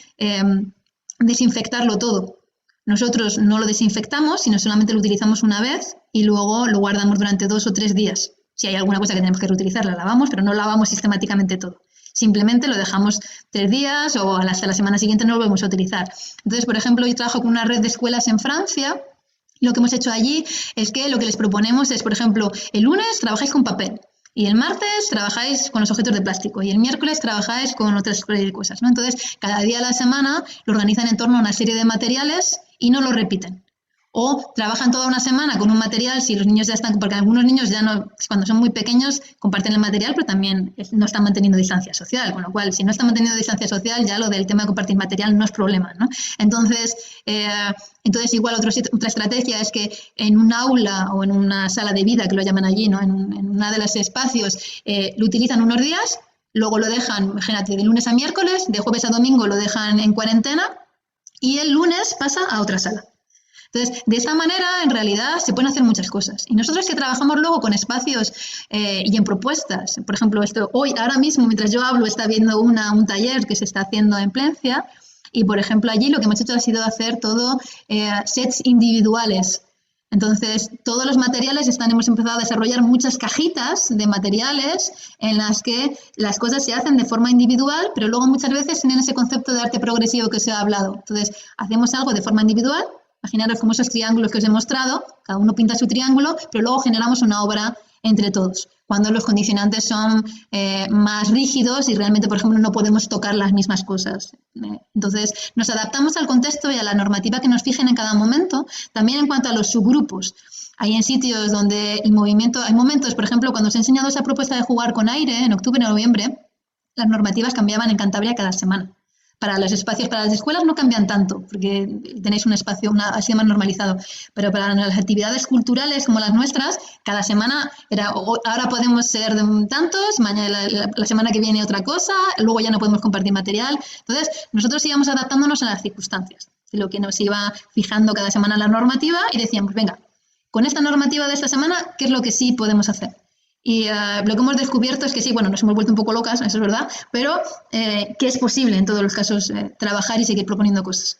desinfectarlo todo. Nosotros no lo desinfectamos, sino solamente lo utilizamos una vez y luego lo guardamos durante 2 o 3 días. Si hay alguna cosa que tenemos que reutilizar, la lavamos, pero no lavamos sistemáticamente todo. Simplemente lo dejamos 3 días o hasta la semana siguiente no lo volvemos a utilizar. Entonces, por ejemplo, yo trabajo con una red de escuelas en Francia. Lo que hemos hecho allí es que lo que les proponemos es, por ejemplo, el lunes trabajáis con papel y el martes trabajáis con los objetos de plástico y el miércoles trabajáis con otras cosas, ¿no? Entonces, cada día a la semana lo organizan en torno a una serie de materiales y no lo repiten. O trabajan toda una semana con un material si los niños ya están, porque algunos niños ya no, cuando son muy pequeños comparten el material, pero también no están manteniendo distancia social, con lo cual si no están manteniendo distancia social ya lo del tema de compartir material no es problema, ¿no? Entonces igual otra estrategia es que en un aula o en una sala de vida, que lo llaman allí, ¿no? En una de los espacios lo utilizan unos días, luego lo dejan, imagínate, de lunes a miércoles, de jueves a domingo lo dejan en cuarentena y el lunes pasa a otra sala. Entonces, de esta manera, en realidad, se pueden hacer muchas cosas. Y nosotros que trabajamos luego con espacios y en propuestas, por ejemplo, ahora mismo, mientras yo hablo, está habiendo un taller que se está haciendo en Plencia y, por ejemplo, allí lo que hemos hecho ha sido hacer todo sets individuales. Entonces, todos los materiales hemos empezado a desarrollar muchas cajitas de materiales en las que las cosas se hacen de forma individual, pero luego muchas veces tienen ese concepto de arte progresivo que os he hablado. Entonces, hacemos algo de forma individual. Imaginaros como esos triángulos que os he mostrado, cada uno pinta su triángulo, pero luego generamos una obra entre todos. Cuando los condicionantes son más rígidos y realmente, por ejemplo, no podemos tocar las mismas cosas. Entonces, nos adaptamos al contexto y a la normativa que nos fijen en cada momento. También en cuanto a los subgrupos. Hay en sitios donde el movimiento, hay momentos, por ejemplo, cuando os he enseñado esa propuesta de jugar con aire, en octubre y noviembre, las normativas cambiaban en Cantabria cada semana. Para los espacios, para las escuelas no cambian tanto, porque tenéis un espacio así más normalizado, pero para las actividades culturales como las nuestras, cada semana era, ahora podemos ser de tantos, mañana, la semana que viene otra cosa, luego ya no podemos compartir material. Entonces, nosotros íbamos adaptándonos a las circunstancias, lo que nos iba fijando cada semana la normativa y decíamos, venga, con esta normativa de esta semana, ¿qué es lo que sí podemos hacer? Y lo que hemos descubierto es que sí, bueno, nos hemos vuelto un poco locas, eso es verdad, pero que es posible en todos los casos trabajar y seguir proponiendo cosas.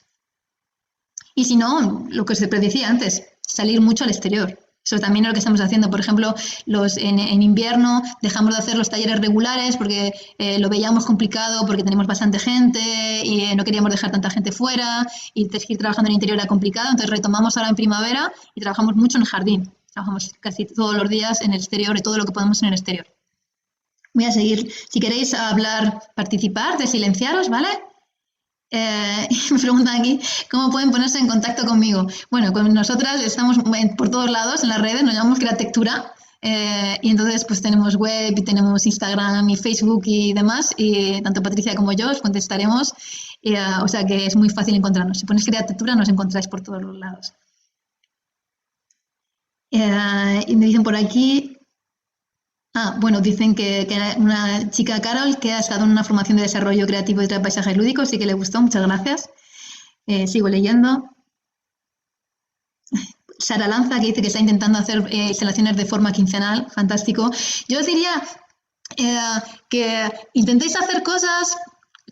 Y si no, lo que se predecía antes, salir mucho al exterior. Eso también es lo que estamos haciendo. Por ejemplo, en invierno dejamos de hacer los talleres regulares porque lo veíamos complicado, porque tenemos bastante gente y no queríamos dejar tanta gente fuera y seguir trabajando en el interior era complicado. Entonces retomamos ahora en primavera y trabajamos mucho en el jardín. Trabajamos casi todos los días en el exterior y todo lo que podemos en el exterior. Voy a seguir. Si queréis hablar, participar, desilenciaros, ¿vale? Me preguntan aquí cómo pueden ponerse en contacto conmigo. Bueno, con nosotras estamos por todos lados en las redes, nos llamamos Createctura y entonces pues tenemos web y tenemos Instagram y Facebook y demás y tanto Patricia como yo os contestaremos, o sea que es muy fácil encontrarnos. Si ponéis Createctura nos encontráis por todos los lados. Y me dicen por aquí, bueno, dicen que una chica, Carol, que ha estado en una formación de desarrollo creativo y de paisajes lúdicos y que le gustó, muchas gracias. Sigo leyendo. Sara Lanza, que dice que está intentando hacer instalaciones de forma quincenal, fantástico. Yo os diría que intentéis hacer cosas.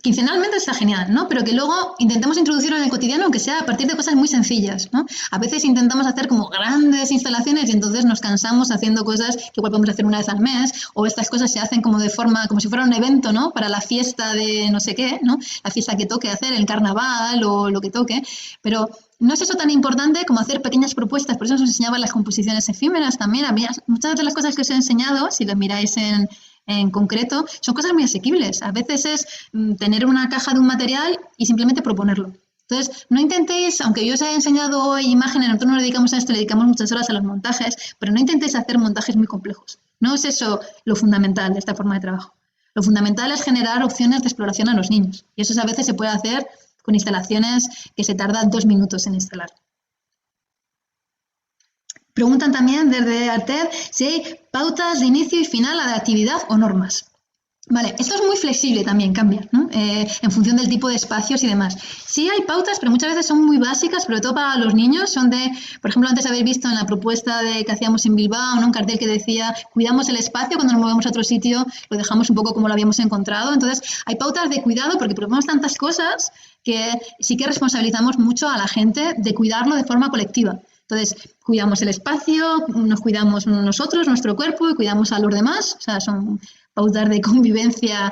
Quincenalmente está genial, ¿no? Pero que luego intentemos introducirlo en el cotidiano, aunque sea a partir de cosas muy sencillas, ¿no? A veces intentamos hacer como grandes instalaciones y entonces nos cansamos haciendo cosas que igual podemos hacer una vez al mes, o estas cosas se hacen como de forma, como si fuera un evento, ¿no? Para la fiesta de no sé qué, ¿no? La fiesta que toque hacer, el carnaval o lo que toque, pero no es eso tan importante como hacer pequeñas propuestas. Por eso os enseñaba las composiciones efímeras también. Muchas de las cosas que os he enseñado, si las miráis en concreto, son cosas muy asequibles. A veces es tener una caja de un material y simplemente proponerlo. Entonces, no intentéis, aunque yo os haya enseñado hoy imágenes, nosotros nos dedicamos a esto, le dedicamos muchas horas a los montajes, pero no intentéis hacer montajes muy complejos. No es eso lo fundamental de esta forma de trabajo. Lo fundamental es generar opciones de exploración a los niños. Y eso a veces se puede hacer con instalaciones que se tardan 2 minutos en instalar. Preguntan también desde Arted si hay pautas de inicio y final a la actividad o normas. Vale, esto es muy flexible también, cambia, ¿no? En función del tipo de espacios y demás. Sí hay pautas, pero muchas veces son muy básicas, sobre todo para los niños. Son de, por ejemplo, antes habéis visto en la propuesta que hacíamos en Bilbao, ¿no? Un cartel que decía, cuidamos el espacio, cuando nos movemos a otro sitio lo dejamos un poco como lo habíamos encontrado. Entonces, hay pautas de cuidado porque proponemos tantas cosas que sí que responsabilizamos mucho a la gente de cuidarlo de forma colectiva. Entonces, cuidamos el espacio, nos cuidamos nosotros, nuestro cuerpo y cuidamos a los demás. O sea, son pautas de convivencia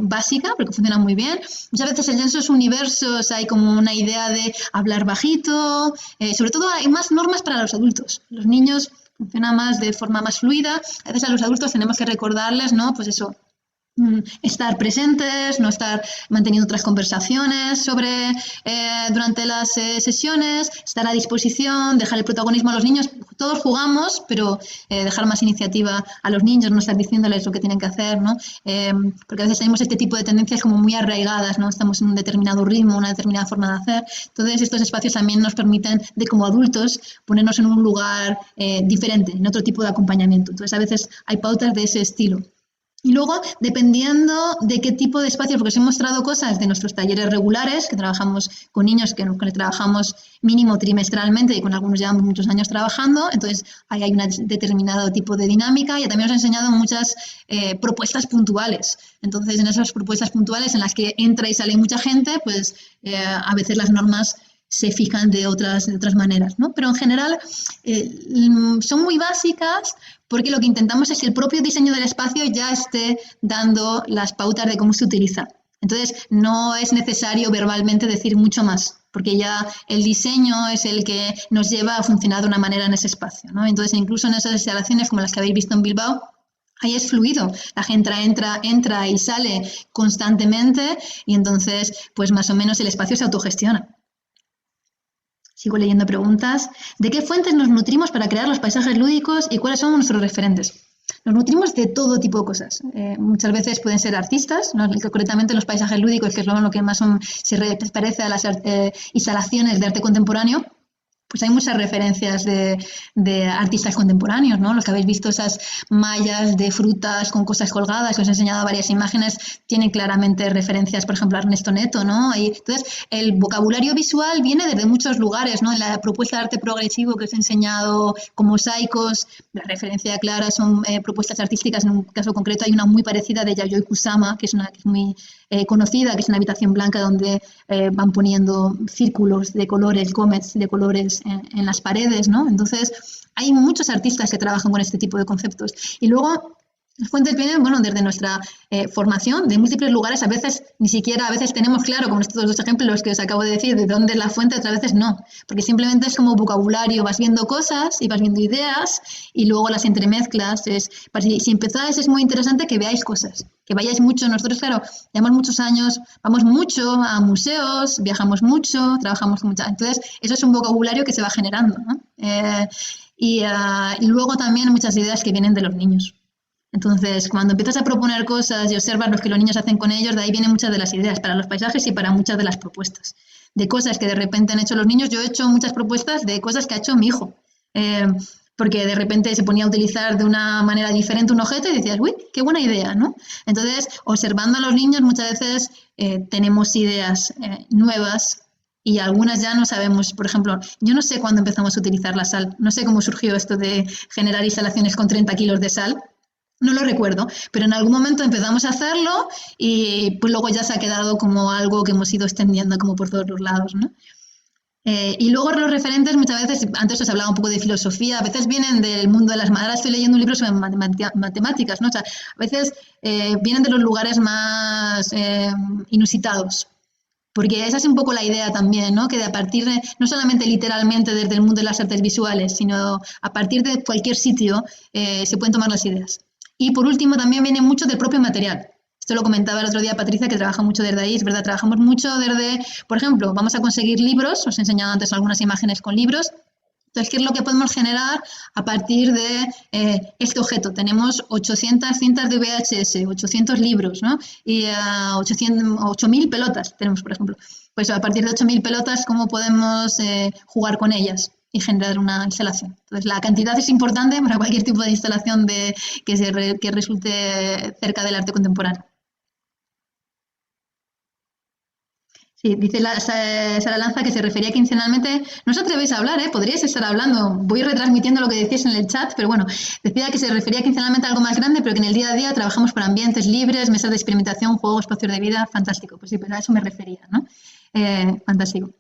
básica, porque funcionan muy bien. Muchas veces en esos universos hay como una idea de hablar bajito. Sobre todo hay más normas para los adultos. Los niños funcionan más de forma más fluida. A veces a los adultos tenemos que recordarles, ¿no? Pues eso, estar presentes, no estar manteniendo otras conversaciones durante las sesiones, estar a disposición, dejar el protagonismo a los niños. Todos jugamos, pero dejar más iniciativa a los niños, no estar diciéndoles lo que tienen que hacer, ¿no? Porque a veces tenemos este tipo de tendencias como muy arraigadas, ¿no? Estamos en un determinado ritmo, una determinada forma de hacer. Entonces, estos espacios también nos permiten, como adultos, ponernos en un lugar diferente, en otro tipo de acompañamiento. Entonces, a veces hay pautas de ese estilo. Y luego, dependiendo de qué tipo de espacios, porque os he mostrado cosas de nuestros talleres regulares, que trabajamos con niños, que trabajamos mínimo trimestralmente y con algunos llevamos muchos años trabajando, entonces ahí hay un determinado tipo de dinámica y también os he enseñado muchas propuestas puntuales. Entonces, en esas propuestas puntuales en las que entra y sale mucha gente, pues a veces las normas se fijan de otras maneras, ¿no? Pero en general son muy básicas porque lo que intentamos es que el propio diseño del espacio ya esté dando las pautas de cómo se utiliza. Entonces, no es necesario verbalmente decir mucho más, porque ya el diseño es el que nos lleva a funcionar de una manera en ese espacio, ¿no? Entonces, incluso en esas instalaciones como las que habéis visto en Bilbao, ahí es fluido, la gente entra y sale constantemente y entonces, pues más o menos el espacio se autogestiona. Sigo leyendo preguntas. ¿De qué fuentes nos nutrimos para crear los paisajes lúdicos y cuáles son nuestros referentes? Nos nutrimos de todo tipo de cosas. Muchas veces pueden ser artistas, ¿no? Concretamente los paisajes lúdicos, que es lo que más se parece a las instalaciones de arte contemporáneo. Pues hay muchas referencias de artistas contemporáneos, ¿no? Los que habéis visto esas mallas de frutas con cosas colgadas, que os he enseñado varias imágenes, tienen claramente referencias, por ejemplo, a Ernesto Neto, ¿no? Entonces, el vocabulario visual viene desde muchos lugares, ¿no? En la propuesta de arte progresivo que os he enseñado con mosaicos, la referencia clara son propuestas artísticas. En un caso concreto hay una muy parecida de Yayoi Kusama, que es muy conocida, que es una habitación blanca donde van poniendo círculos de colores, gómez de colores en las paredes, ¿no? Entonces, hay muchos artistas que trabajan con este tipo de conceptos. Y luego, las fuentes vienen, bueno, desde nuestra formación, de múltiples lugares. A veces, ni siquiera, a veces tenemos claro, como estos dos ejemplos que os acabo de decir, de dónde es la fuente, otras veces no. Porque simplemente es como vocabulario, vas viendo cosas y vas viendo ideas y luego las entremezclas. Si empezáis, es muy interesante que veáis cosas, que vayáis mucho. Nosotros, claro, llevamos muchos años, vamos mucho a museos, viajamos mucho, trabajamos mucho. Entonces, eso es un vocabulario que se va generando, ¿no? Y luego también muchas ideas que vienen de los niños. Entonces, cuando empiezas a proponer cosas y observas lo que los niños hacen con ellos, de ahí vienen muchas de las ideas para los paisajes y para muchas de las propuestas. De cosas que de repente han hecho los niños, yo he hecho muchas propuestas de cosas que ha hecho mi hijo. Porque de repente se ponía a utilizar de una manera diferente un objeto y decías, uy, qué buena idea, ¿no? Entonces, observando a los niños muchas veces tenemos ideas nuevas y algunas ya no sabemos. Por ejemplo, yo no sé cuándo empezamos a utilizar la sal, no sé cómo surgió esto de generar instalaciones con 30 kilos de sal. No lo recuerdo, pero en algún momento empezamos a hacerlo y pues luego ya se ha quedado como algo que hemos ido extendiendo como por todos los lados, ¿no? Y luego los referentes muchas veces, antes os hablaba un poco de filosofía, a veces vienen del mundo de las maderas. Estoy leyendo un libro sobre matemáticas, ¿no? O sea, a veces vienen de los lugares más inusitados. Porque esa es un poco la idea también, ¿no? Que de a partir de, no solamente literalmente desde el mundo de las artes visuales, sino a partir de cualquier sitio se pueden tomar las ideas. Y por último, también viene mucho del propio material. Esto lo comentaba el otro día Patricia, que trabaja mucho desde ahí. Es verdad, trabajamos mucho desde, por ejemplo, vamos a conseguir libros. Os he enseñado antes algunas imágenes con libros. Entonces, ¿qué es lo que podemos generar a partir de este objeto? Tenemos 800 cintas de VHS, 800 libros, ¿no? Y 8.000 pelotas tenemos, por ejemplo. Pues a partir de 8.000 pelotas, ¿cómo podemos jugar con ellas y generar una instalación? Entonces, la cantidad es importante para cualquier tipo de instalación que resulte cerca del arte contemporáneo. Sí, dice Sara Lanza que se refería quincenalmente. No os atrevéis a hablar, podríais estar hablando. Voy retransmitiendo lo que decís en el chat, pero bueno, decía que se refería quincenalmente a algo más grande, pero que en el día a día trabajamos por ambientes libres, mesas de experimentación, juegos, espacios de vida. Fantástico. Pues sí, pero a eso me refería, ¿no? Fantástico.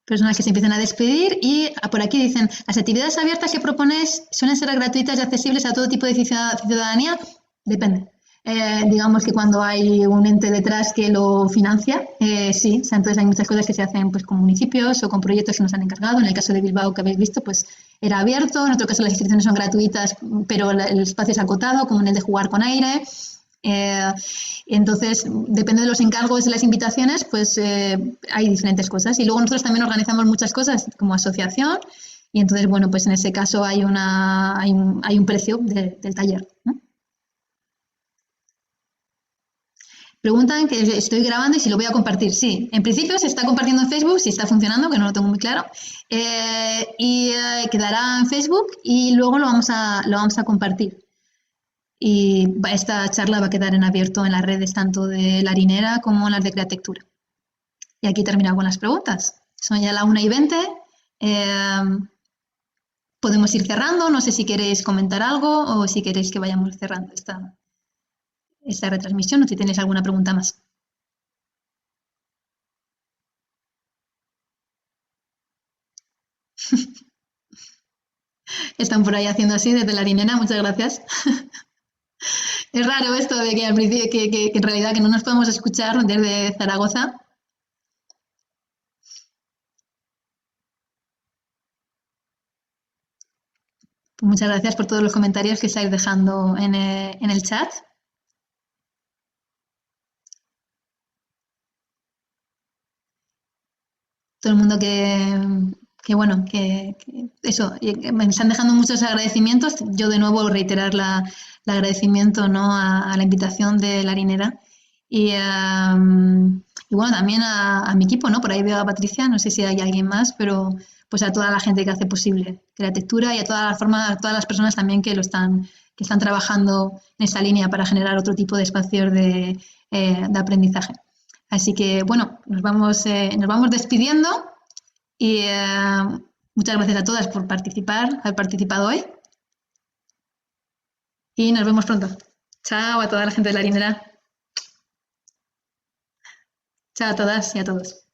Personas que se empiezan a despedir y por aquí dicen, las actividades abiertas que proponéis suelen ser gratuitas y accesibles a todo tipo de ciudadanía. Depende. Digamos que cuando hay un ente detrás que lo financia, sí, o sea, entonces hay muchas cosas que se hacen pues con municipios o con proyectos que nos han encargado. En el caso de Bilbao que habéis visto, pues era abierto. En otro caso las inscripciones son gratuitas, pero el espacio es acotado, como en el de jugar con aire. Entonces, depende de los encargos de las invitaciones, pues hay diferentes cosas. Y luego nosotros también organizamos muchas cosas como asociación y entonces, bueno, pues en ese caso hay un precio del taller, ¿no? Preguntan que estoy grabando y si lo voy a compartir. Sí, en principio se está compartiendo en Facebook, si está funcionando, que no lo tengo muy claro. Quedará en Facebook y luego lo vamos a compartir. Y esta charla va a quedar en abierto en las redes tanto de La Harinera como en las de Createctura. Y aquí terminamos con las preguntas. Son ya las 1:20. Podemos ir cerrando. No sé si queréis comentar algo o si queréis que vayamos cerrando esta retransmisión o si tenéis alguna pregunta más. Están por ahí haciendo así desde La Harinera. Muchas gracias. Es raro esto de que al principio que en realidad que no nos podemos escuchar desde Zaragoza. Pues muchas gracias por todos los comentarios que estáis dejando en el chat. Todo el mundo que bueno, que eso, me están dejando muchos agradecimientos. Yo de nuevo reiterar el agradecimiento, ¿no? A la invitación de la harinera. Y bueno, también a mi equipo, ¿no? Por ahí veo a Patricia, no sé si hay alguien más, pero pues a toda la gente que hace posible Createctura y a a todas las personas también que están trabajando en esta línea para generar otro tipo de espacios de aprendizaje. Así que bueno, nos vamos despidiendo y muchas gracias a todas por haber participado hoy y nos vemos pronto. Chao a toda la gente de la harinera. Chao a todas y a todos.